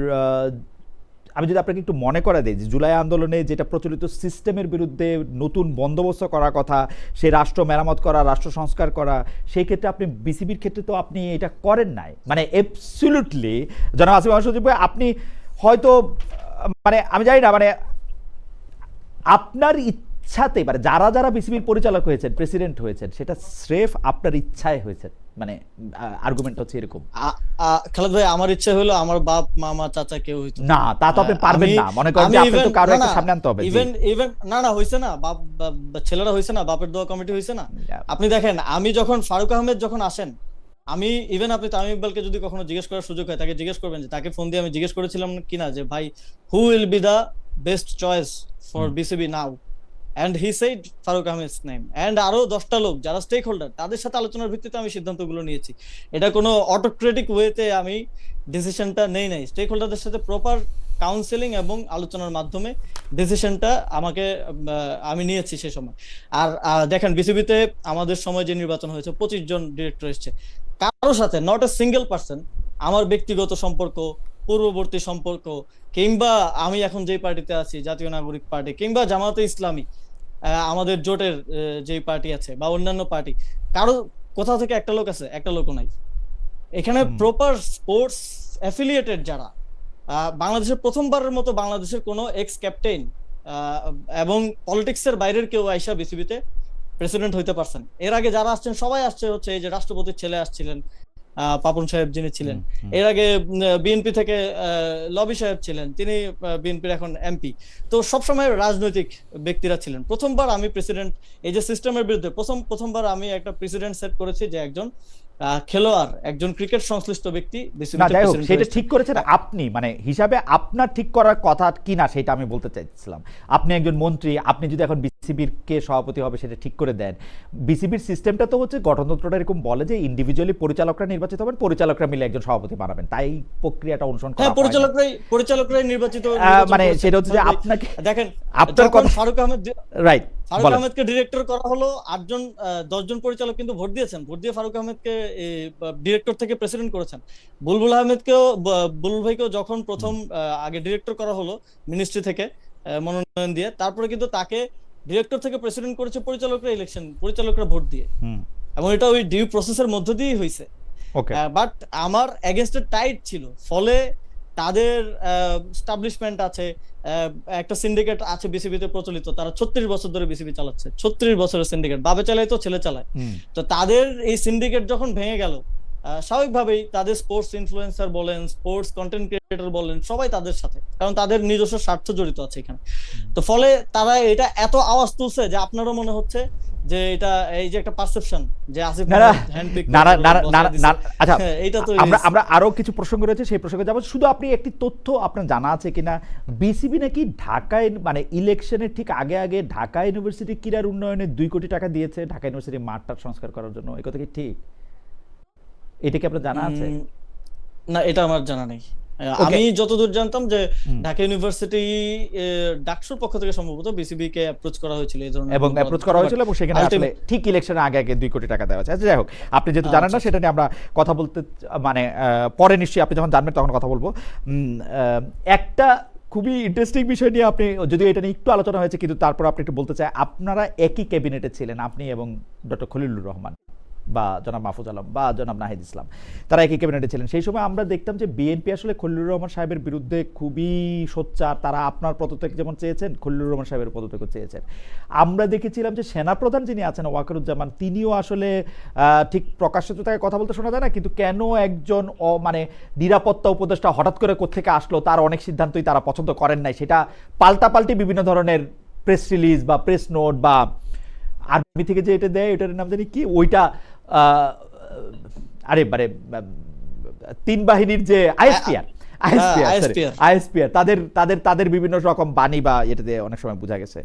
আমি যদি আপনাকে একটু মনে করা দিই যে জুলাই আন্দোলনে যেটা প্রচলিত সিস্টেমের বিরুদ্ধে নতুন বন্দোবস্ত করার কথা, সেই রাষ্ট্র মেরামত করা, রাষ্ট্র সংস্কার করা, সেই ক্ষেত্রে আপনি বিসিবির ক্ষেত্রে তো আপনি এটা করেন নাই, মানে অ্যাবসলিউটলি জনাব আসিফ মাহমুদ সজীব ভাই, আপনি হয়তো মানে আমি জানি না, মানে আপনার ইচ্ছাতে, মানে যারা যারা বিসিবির পরিচালক হয়েছেন, প্রেসিডেন্ট হয়েছেন, সেটা স্রেফ আপনার ইচ্ছায় হয়েছে, মানে আর্গুমেন্ট হচ্ছে এরকম। খালেদ ভাই, আমার ইচ্ছে হলো আমার বাপ মামা চাচা কেউ হইতো না, তা তো আপনি পারবেন না, মনে করেন যে আপনি তো কারো একটা সামনে আনতে হবে। ইভেন ইভেন না হইছে না, ছেলেরা হইছে না, বাপের দোয়া কমিটি হইছে না। আপনি দেখেন, আমি যখন ফারুক আহমেদ যখন আসেন, আমি ইভেন আপনি তামিম ইকবালকে যদি কখনো জিজ্ঞেস করার সুযোগ হয়, তাকে জিজ্ঞেস করবেন, যে তাকে ফোন দিয়ে আমি জিজ্ঞেস করেছিলাম কিনা যে ভাই, who will be the best choice for BCB now, and he said Farooq Ahmed's name, and আরো 10টা লোক যারা স্টেক হোল্ডার, তাদের সাথে আলোচনার ভিত্তিতে আমি সিদ্ধান্তগুলো নিয়েছি। এটা কোনো অটোক্রেটিক ওয়েতে আমি ডিসিশনটা নেই নাই, স্টেক হোল্ডারদের সাথে প্রপার কাউন্সেলিং এবং আলোচনার মাধ্যমে ডিসিশনটা আমি নিয়েছি সে সময়। আর দেখেন, বিসিবিতে আমাদের সময় যে নির্বাচন হয়েছে, 25 জন ডিরেক্টর এসেছে, কারোর সাথে নট এ সিঙ্গেল পার্সন আমার ব্যক্তিগত সম্পর্ক, পূর্ববর্তী সম্পর্ক, কিংবা আমি এখন যে পার্টিতে আছি, জাতীয় নাগরিক পার্টি কিংবা জামায়াতে ইসলামী, আমাদের জোটের যে পার্টি আছে বা অন্যান্য পার্টি, কারো কোথাও থেকে একটা লোক আছে, একটা লোকও নাই এখানে। প্রপার স্পোর্টস অ্যাফিলিয়েটেড যারা, বাংলাদেশের প্রথমবারের মতো বাংলাদেশের কোনো এক্স ক্যাপ্টেন এবং পলিটিক্সের বাইরের কেউ আইসা বিসিবিতে প্রেসিডেন্ট হইতে পারছেন। এর আগে যারা আসছেন সবাই আসছে হচ্ছে এই যে রাষ্ট্রপতির ছেলে আসছিলেন, পাপন সাহেব যিনি ছিলেন, এর আগে বিএনপি থেকে লবি সাহেব ছিলেন, তিনি বিএনপির এখন এমপি। তো সবসময় রাজনৈতিক ব্যক্তিরা ছিলেন। প্রথমবার আমি প্রেসিডেন্ট, এই যে সিস্টেমের বিরুদ্ধে প্রথমবার আমি একটা প্রেসিডেন্ট সেট করেছি, যে একজন খেলোয়াড়, একজন ক্রিকেট সংশ্লিষ্ট ব্যক্তি সেটা ঠিক করেছেন আপনি, মানে হিসাবে আপনার ঠিক করার কথা কিনা সেটা আমি বলতে চাইছিলাম। আপনি একজন মন্ত্রী, আপনি যদি এখন বিসিবির কে সভাপতি হবে সেটা ঠিক করে দেন। বিসিবির সিস্টেমটা তো হচ্ছে, গঠনতন্ত্রটা এরকম বলে যে ইন্ডিভিজুয়ালি পরিচালকরা নির্বাচিত হবেন, পরিচালকরা মিলে একজন সভাপতি বানাবেন, তাই প্রক্রিয়াটা অনুসরণ করা হয়। পরিচালকরাই নির্বাচিত, মানে সেটা হচ্ছে যে আপনাকে দেখেন, আপনার কথা ফারুক আহমেদ, রাইট, ফারুক আহমেদকে ডিরেক্টর করা হলো, 10 জন পরিচালক কিন্তু ভোট দিয়েছেন, ভোট দিয়ে ফারুক আহমেদকে ডিরেক্টর থেকে প্রেসিডেন্ট করেছেন। বুলবুল ভাইকেও যখন প্রথম আগে ডিরেক্টর করা হলো মিনিস্ট্রি থেকে মনোনয়ন দিয়ে, তারপরে কিন্তু তাকে ডিরেক্টর থেকে প্রেসিডেন্ট করেছে পরিচালকরা ভোট দিয়ে, এবং এটা ওই ডিউ প্রসেসের মধ্য দিয়েই হয়েছে। বাট আমার এগেইনস্ট টাইট ছিল, ফলে তাদের এস্টাবলিশমেন্ট আছে, একটা সিন্ডিকেট আছে বিসিবিতে প্রচলিত, তারা 36 বছর ধরে বিসিবি চালাচ্ছে, 36 বছরের সিন্ডিকেট, বাবে চালায় তো ছেলে চালায়। তো তাদের এই সিন্ডিকেট যখন ভেঙে গেল, স্বাভাবিকভাবেই তাদের স্পোর্টস ইনফ্লুয়েন্সার বলেন, স্পোর্টস কন্টেন্ট ক্রিয়েটর বলেন, সবাই তাদের সাথে, কারণ তাদের নিজস্ব স্বার্থ জড়িত আছে এখানে। তো ফলে তারা এটা এত আওয়াজ তুলছে যে আপনারও মনে হচ্ছে যে এটা, এই যে একটা পারসেপশন যে আসিফ হ্যান্ডপিক। আচ্ছা, আমরা আরো কিছু প্রসঙ্গ রয়েছে, সেই প্রসঙ্গে যাব। শুধু আপনি একটি তথ্য আপনার জানা আছে কিনা, বিসিবি নাকি ঢাকায়, মানে ইলেকশনের ঠিক আগে আগে ঢাকা ইউনিভার্সিটি ক্রীড়ার উন্নয়নে 2 কোটি টাকা দিয়েছে ঢাকা ইউনিভার্সিটি মাঠটা সংস্কার করার জন্য, এই কথা কি ঠিক? এটা কি আপনার জানা আছে? না, এটা আমার জানা নেই। আমি যতদূর জানতাম যে ঢাকা ইউনিভার্সিটি ডাকসুর পক্ষ থেকে সম্ভবত বিসিবি কে অ্যাপ্রোচ করা হয়েছিল, এই ধরনের এবং অ্যাপ্রোচ করা হয়েছিল, এবং সেখানে আসলে ঠিক ইলেকশনের আগে আগে 2 কোটি টাকা দেওয়া আছে। আচ্ছা, যাই হোক, আপনি যেহেতু জানেন না, সেটা নিয়ে আমরা কথা বলতে, মানে পরে নিশ্চয়ই আপনি যখন জানবেন তখন কথা বলবো। একটা খুবই ইন্টারেস্টিং বিষয় নিয়ে আপনি, যদিও এটা নিয়ে একটু আলোচনা হয়েছে, কিন্তু তারপর আপনি একটু বলতে চাই, আপনারা একই ক্যাবিনেটে ছিলেন, আপনি এবং ডক্টর খলিলুর রহমান বা জনাব মাহফুজ আলম বা জনাব নাহিদ ইসলাম, তারা একই ক্যাবিনেটে ছিলেন। সেই সময় আমরা দেখতাম যে বিএনপি আসলে খলিলুর রহমান সাহেবের বিরুদ্ধে খুবই সোচ্চার। তারা আপনার পদত্যাগ যেমন চেয়েছেন, খলিলুর রহমান সাহেবের পদত্যাগও চেয়েছেন। আমরা দেখেছিলাম যে সেনাপ্রধান যিনি আছেন ওয়াকারুজ্জামান, তিনিও আসলে ঠিক প্রকাশ্যে তো তাকে কথা বলতে শোনা যায় না, কিন্তু কেন একজন মানে নিরাপত্তা উপদেষ্টা হঠাৎ করে কোত্থেকে আসলো, তার অনেক সিদ্ধান্তই তারা পছন্দ করেন নাই। সেটা পাল্টাপাল্টি বিভিন্ন ধরনের প্রেস রিলিজ বা প্রেস নোট বা আর্মি থেকে যে এটা দেয়, এটার নাম জানি কি, ওইটা আরে মানে 3 বাহিনীর যে আইএসপিআর তাদের বিভিন্ন রকম বাণী বা এটা দিয়ে অনেক সময় বোঝা গেছে।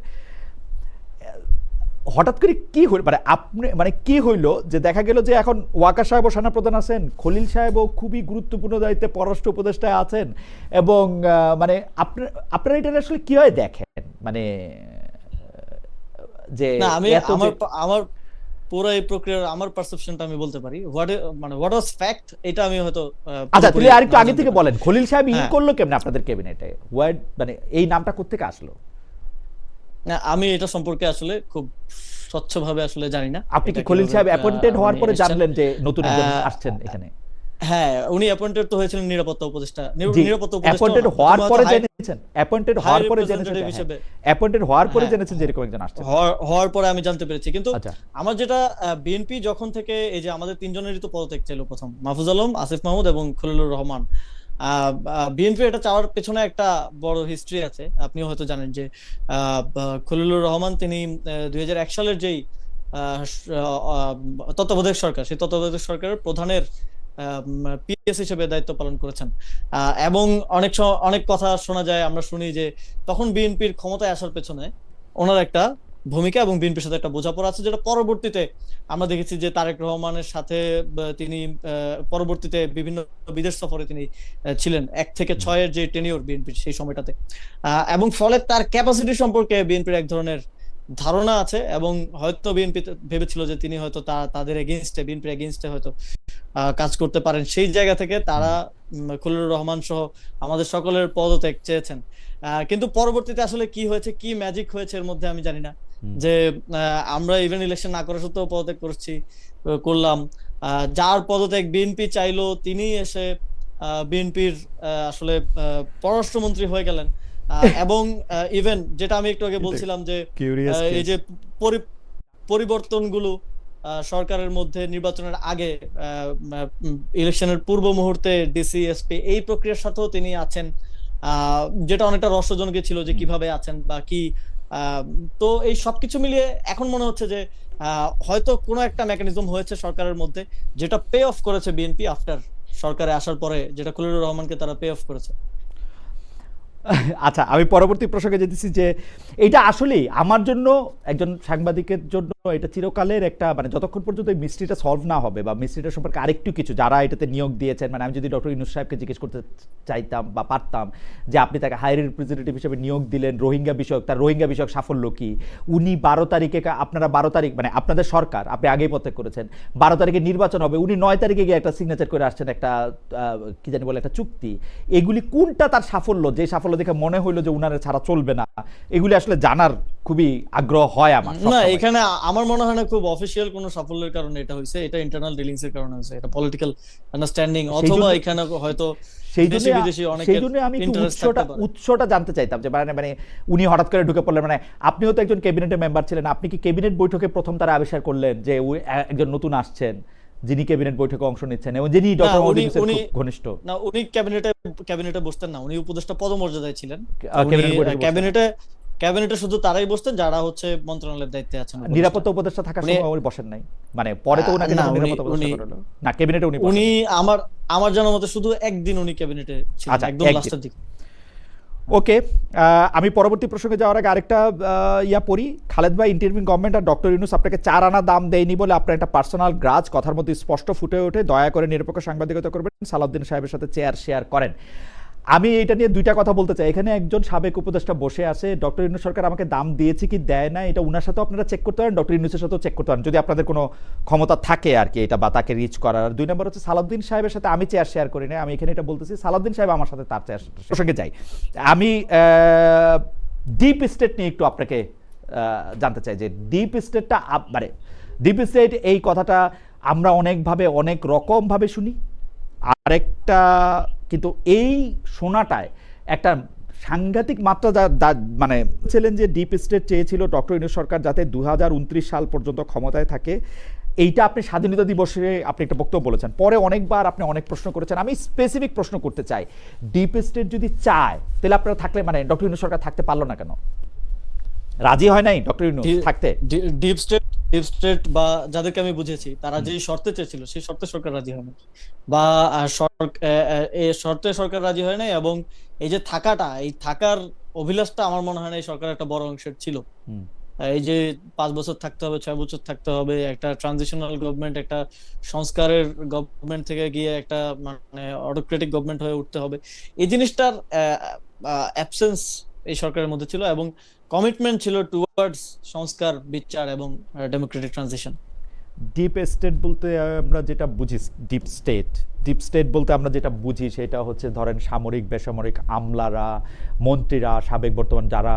হঠাৎ করে কি হইল, মানে আপনি, মানে কি হইলো যে দেখা গেল যে এখন ওয়াকার সাহেব ও সেনাপ্রধান আছেন, খলিল সাহেবও খুবই গুরুত্বপূর্ণ দায়িত্বে পররাষ্ট্র উপদেষ্টায় আছেন, এবং মানে আপনারা এটা আসলে কিভাবে দেখেন, মানে যে আমার পুরো এই প্রক্রিয়ার আমার পারসেপশনটা আমি বলতে পারি, হোয়াট ওয়াজ ফ্যাক্ট এটা আমি হয়তো আচ্ছা পুরোপুরি তাহলে আরেকটু না আগে জানতে থেকে পারি। বলেন খলিল সাহেব ইন হ্যাঁ, করলো কেমনে আপনাদের ক্যাবিনেটে, ওয়ার্ড মানে এই নামটা কোত্থেকে আসলো? না, আমি এটা সম্পর্কে আসলে খুব স্বচ্ছভাবে আসলে জানি না আপনি কি এটা খলিল কিভাবে সাহেব অ্যাপয়েন্টেড হওয়ার উনি পরে এসেছেন। জানলেন যে নতুন একজন আহ, আসছেন এখানে? হ্যাঁ, উনি অ্যাপয়েন্টেড তো হয়েছিলেন নিরাপত্তা উপদেষ্টা, জি, নিরাপত্তা উপদেষ্টাও অ্যাপয়েন্টেড না, হওয়ার প্রথমে হয়তো পরে হাই জেনেছেন, অ্যাপয়েন্টেড হাই হওয়ার পরে জেনেছেন রিপ্রেজেন্টেটিভ যে হ্যাঁ, হিসেবে। অ্যাপয়েন্টেড হওয়ার পরে হ্যাঁ, জেনেছেন যে এরকম একজন আসছেন। হওয়ার পরে আমি জানতে পেরেছি, কিন্তু আচ্ছা আমার যেটা বিএনপি যখন থেকে এই যে আমাদের তিনজনেরই তো পদত্যাগ ছিল, প্রথম মাহফুজ আলম, আসিফ মাহমুদ এবং খলিলুর রহমান। বিএনপি এটা চাওয়ার পেছনে একটা বড় হিস্ট্রি আছে, আপনিও হয়তো জানেন যে খলিলুর রহমান তিনি 2001 সালের যেই তত্ত্বাবধায়ক সরকার, সেই তত্ত্বাবধায়ক সরকারের প্রধানের পিএস হিসেবে দায়িত্ব পালন করেছেন। এবং অনেক কথা শোনা যায়, আমরা শুনি যে তখন বিএনপির ক্ষমতায় আসার পেছনে ওনার একটা ভূমিকা এবং বিএনপির সাথে একটা বোঝাপড়া আছে, যেটা পরবর্তীতে আমরা দেখেছি যে তারেক রহমানের সাথে তিনি পরবর্তীতে বিভিন্ন বিদেশ সফরে তিনি ছিলেন 1 থেকে 6 যে টেনিওর বিএনপির সেই সময়টাতে। এবং ফলে তার ক্যাপাসিটি সম্পর্কে বিএনপির এক ধরনের ধারণা আছে, এবং হয়তো বিএনপি ভেবেছিল যে তিনি হয়তো তাদের এগেইনস্টে, বিএনপির এগেইনস্টে হয়তো কাজ করতে পারেন, সেই জায়গা থেকে তারা খলিলুর রহমান সহ আমাদের সকলের পদত্যাগ চেয়েছেন। কিন্তু পরবর্তীতে আসলে কি হয়েছে, কি ম্যাজিক হয়েছে এর মধ্যে আমি জানি না, যে আমরা ইভেন ইলেকশন না করা সত্ত্বেও পদত্যাগ করলাম। যার পদত্যাগ বিএনপি চাইলো তিনি এসে বিএনপির আসলে পররাষ্ট্রমন্ত্রী হয়ে গেলেন। এবং ইভেন যেটা আমি একটু আগে বলছিলাম যে কিউরিয়াস এই যে পরিবর্তনগুলো সরকারের মধ্যে নির্বাচনের আগে, ইলেকশনের পূর্ব মুহূর্তে ডিসি এসপি এই প্রক্রিয়ার সাথেও তিনি আছেন, যেটা অনেকটা রহস্যজনক ছিল যে কিভাবে আছেন বা কি। আহ, তো এই সবকিছু মিলিয়ে এখন মনে হচ্ছে যে হয়তো কোনো একটা মেকানিজম হয়েছে সরকারের মধ্যে, যেটা পে অফ করেছে বিএনপি আফটার সরকারে আসার পরে, যেটা খলিলুর রহমানকে তারা পে অফ করেছে। আচ্ছা আমি পরবর্তী প্রসঙ্গে যেতেছি যে এটা আসলেই আমার জন্য একজন সাংবাদিকের জন্য এটা চিরকালের একটা মানে যতক্ষণ পর্যন্ত এই মিস্ট্রিটা সলভ না হবে বা মিস্ট্রিটা সম্পর্কে আরেকটু কিছু যারা এটাতে নিয়োগ দিয়েছেন, মানে আমি যদি ডক্টর ইউনূস সাহেবকে জিজ্ঞেস করতে চাইতাম বা পারতাম যে আপনি তাকে হাই রিপ্রেজেন্টেটিভ হিসেবে নিয়োগ দিলেন, রোহিঙ্গা বিষয়ক, তার রোহিঙ্গা বিষয়ক সাফল্য কি, উনি 12 তারিখে আপনারা 12 তারিখ মানে আপনাদের সরকার আপনি আগেই পদত্যাগ করেছেন, 12 তারিখে নির্বাচন হবে, উনি 9 তারিখে গিয়ে একটা সিগনেচার করে আসছেন একটা কি জানি বলে একটা চুক্তি, এগুলি কোনটা তার সাফল্য, যে সাফল্য দেখে মনে হইলো যে উনারে ছাড়া চলবে না, এগুলি আসলে জানার খুবই আগ্রহ হয় আমার না, সবসময়। এখানে আমার মনে হয় না খুব অফিসিয়াল কোনো সাফল্যের কারণে এটা হয়েছে, এটা ইন্টারনাল ডিলিংস এর কারণে হয়েছে, এটা পলিটিক্যাল আন্ডারস্ট্যান্ডিং, সেই অথবা জন্য এখানে হয়তো সেই দেশি জন্য বিদেশি সেই অনেকের জন্য আমি একটু ইন্টারেস্ট থাকতে পারে। উৎসটা জানতে চাইতাম যে মানে মানে উনি হঠাৎ করে ঢুকে পড়লেন, মানে আপনিও তো একজন ক্যাবিনেটের মেম্বার ছিলেন, আপনি কি ক্যাবিনেট বৈঠকে প্রথম তারা আবিষ্কার করলেন যে একজন নতুন আসছেন যিনি ক্যাবিনেট বৈঠকে অংশ নিচ্ছেন এবং যিনি না, ডক্টর মোহাম্মদ উনি ইউনূসের উনি খুব ঘনিষ্ঠ? না, উনি ক্যাবিনেটে বসতেন না, উনি উপদেষ্টা পদমর্যাদায় ছিলেন। উনি ক্যাবিনেট বৈঠকে বসতেন? ক্যাবিনেটে শুধু তারাই বসতেন যারা হচ্ছে মন্ত্রণালয়ের দায়িত্বে আছেন, উপদেষ্টা। নিরাপত্তা উপদেষ্টা থাকার উনি সময় উনি বসেন নাই? মানে পরে তো উনাকে না, যখন উনি নিরাপত্তা উপদেষ্টা উনি করা হলো, না ক্যাবিনেটে উনি উনি বসেন? আমার আমার জানার মতে শুধু একদিন উনি ক্যাবিনেটে ছিলেন, আচ্ছা, একদম একদিন। লাস্টের দিকে। ওকে, আমি পরবর্তী প্রসঙ্গে যাওয়ার আগে আরেকটা ইয়া পড়ি। খালেদ ভাই, ইন্টারভিউ গভর্নমেন্ট আর ডক্টর ইউনূস আপনাকে 4 আনা দাম দেয়নি বলে আপনার একটা পার্সোনাল গ্রাজ কথার মধ্যে স্পষ্ট ফুটে ওঠে, দয়া করে নিরপেক্ষ সাংবাদিকতা করবেন, সালাউদ্দিন সাহেবের সাথে চেয়ার শেয়ার করেন। আমি এটা নিয়ে দুইটা কথা বলতে চাই। এখানে একজন সাবেক উপদেষ্টা বসে আছে, ডক্টর ইউনূস সরকার আমাকে দাম দিয়েছে কি দেয় না এটা উনার সাথেও আপনারা চেক করতে পারেন, ডক্টর ইউনূসের সাথেও চেক করতে পারেন যদি আপনাদের কোনো ক্ষমতা থাকে আর কি এটা বা তাকে রিচ করার। আর 2 নম্বর হচ্ছে সালাউদ্দিন সাহেবের সাথে আমি চেয়ার শেয়ার করি না, আমি এখানে এটা বলতেছি সালাউদ্দিন সাহেব আমার সাথে তার চেয়ার প্রসঙ্গে যাই। আমি ডিপ স্টেট নিয়ে একটু আপনাকে জানতে চাই যে ডিপ স্টেটটা মানে ডিপ স্টেট এই কথাটা আমরা অনেকভাবে অনেক রকমভাবে শুনি, আরেকটা কিন্তু এই শোনাটায় একটা সাংঘাতিক মাত্রা মানে ছিলেন যে ডিপ স্টেট চেয়েছিল ডক্টর ইউনূস সরকার যাতে 2029 সাল পর্যন্ত ক্ষমতায় থাকে। এইটা আপনি স্বাধীনতা দিবসে আপনি একটা বক্তব্য বলেছেন, পরে অনেকবার আপনি অনেক প্রশ্ন করেছেন। আমি স্পেসিফিক প্রশ্ন করতে চাই, ডিপ স্টেট যদি চায় তাহলে আপনারা থাকলে মানে ডক্টর ইউনূস সরকার থাকতে পারলো না কেন? রাজি হয় নাই ডক্টর ইউনূস থাকতে? ডিপ স্টেট বা যাদেরকে আমি বুঝেছি তারা যে শর্তে চেয়েছিল সেই শর্তে সরকার রাজি হয় না, বা এই শর্তে সরকার রাজি হয় নাই, এবং এই যে এই থাকার অভিলাষটা আমার মনে হয় না এই সরকারের একটা বড় অংশের ছিল। এই যে 5 বছর থাকতে হবে, 6 বছর থাকতে হবে, একটা ট্রানজিশনাল গভর্নমেন্ট, একটা সংস্কারের গভর্নমেন্ট থেকে গিয়ে একটা মানে অটোক্রেটিক গভর্নমেন্ট হয়ে উঠতে হবে, এই জিনিসটার অ্যাবসেন্স এই সরকারের মধ্যে ছিল, এবং কমিটমেন্ট ছিল টুয়ার্ডস সংস্কার, বিচার এবং ডেমোক্রেটিক ট্রানজিশন। ডিপ স্টেট বলতে আমরা যেটা বুঝি, ডিপ স্টেট বলতে আমরা যেটা বুঝি সেটা হচ্ছে ধরেন সামরিক বেসামরিক আমলারা, মন্ত্রীরা, সাবেক বর্তমান যারা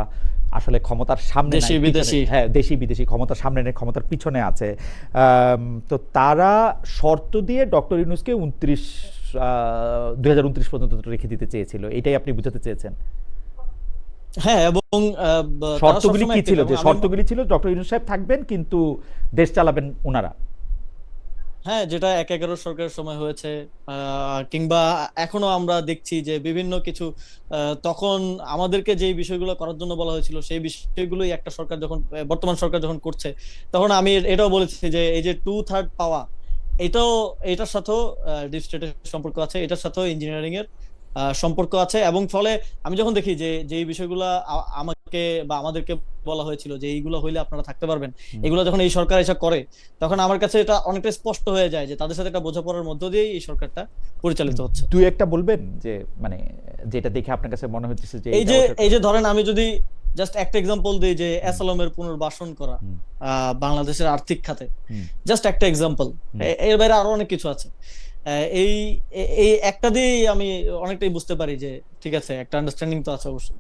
আসলে ক্ষমতার সামনে নাই, দেশি পিছনে, বিদেশি। হ্যাঁ দেশি বিদেশি, ক্ষমতার সামনে নেই, ক্ষমতার পিছনে আছে। তো তারা শর্ত দিয়ে ডক্টর ইউনূসকে 2029 পর্যন্ত রেখে দিতে চেয়েছিল, এটাই আপনি বুঝাতে চেয়েছেন? হ্যাঁ, এবং তারা শর্তগুলি সবসময় কি ছিল? active, যে এবং আমি শর্তগুলি ছিল ডক্টর ইউনূস সাহেব থাকবেন কিন্তু দেশ চালাবেন ওনারা। হ্যাঁ, যেটা ১/১১ সরকারের সময় হয়েছে, কিংবা এখনো আমরা দেখছি যে বিভিন্ন কিছু তখন আমাদেরকে যে বিষয়গুলো করার জন্য বলা হয়েছিল সেই বিষয়গুলোই একটা সরকার যখন বর্তমান সরকার যখন করছে, তখন আমি এটাও বলেছি যে এই যে 2/3 পাওয়া, এটাও এটার সাথেও ডিপ স্টেটের সম্পর্ক আছে, এটার সাথেও ইঞ্জিনিয়ারিং এর সম্পর্ক আছে। এবং ফলে আমি যখন দেখি যে যে বিষয়গুলো আমাকে বা আমাদেরকে বলা হয়েছিল যে এইগুলো হইলে আপনারা থাকতে পারবেন, এগুলো যখন এই সরকার এসে করে, তখন আমার কাছে এটা অনেকটা স্পষ্ট হয়ে যায় যে তাদের সাথে একটা বোঝাপড়ার মধ্য দিয়েই এই সরকারটা পরিচালিত হচ্ছে। দুই একটা বলবেন যে মানে যেটা দেখে আপনার কাছে মনে হচ্ছে যে এই যে এই যে ধরেন আমি যদি জাস্ট একটা এক্সাম্পল দিই, যে অ্যাসালামের পুনর্বাসন করা বাংলাদেশের আর্থিক খাতে, জাস্ট একটা এক্সাম্পল, এর বাইরে আরো অনেক কিছু আছে। এই এই একটা দিয়েই আমি অনেকটাই বুঝতে পারি যে ঠিক আছে, একটা আন্ডারস্ট্যান্ডিং তো আছে অবশ্যই।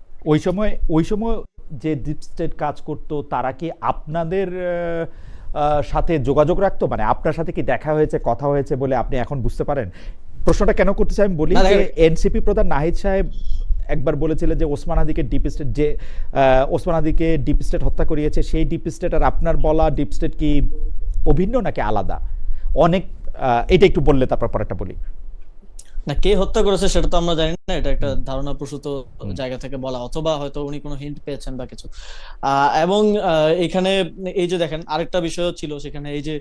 ওই সময় যে ডিপ স্টেট কাজ করতো তারা কি আপনাদের সাথে যোগাযোগ রাখতো? মানে আপনার সাথে কি দেখা হয়েছে, কথা হয়েছে বলে আপনি এখন বুঝতে পারেন? প্রশ্নটা কেন করতেছি আমি বলি যে এনসিপি প্রধান নাহিদ সাহেব একবার বলেছিলেন যে ওসমান হাদিকে ডিপ স্টেট, যে ওসমান হাদিকে ডিপ স্টেট হত্যা করিয়েছে সেই ডিপ স্টেট আর আপনার বলা ডিপ স্টেট কি অভিন্ন নাকি আলাদা? অনেক এটা একটু বললে তারপর পরেরটা বলি। না, কে হত্যা করেছে সেটা তো আমরা জানি না, এটা একটা ধারণা প্রসূত জায়গা থেকে বলা, অথবা হয়তো উনি কোনো হিন্ট পেয়েছেন বা কিছু। এবং এখানে এই যে দেখেন আরেকটা বিষয় ছিল সেখানে, এই যে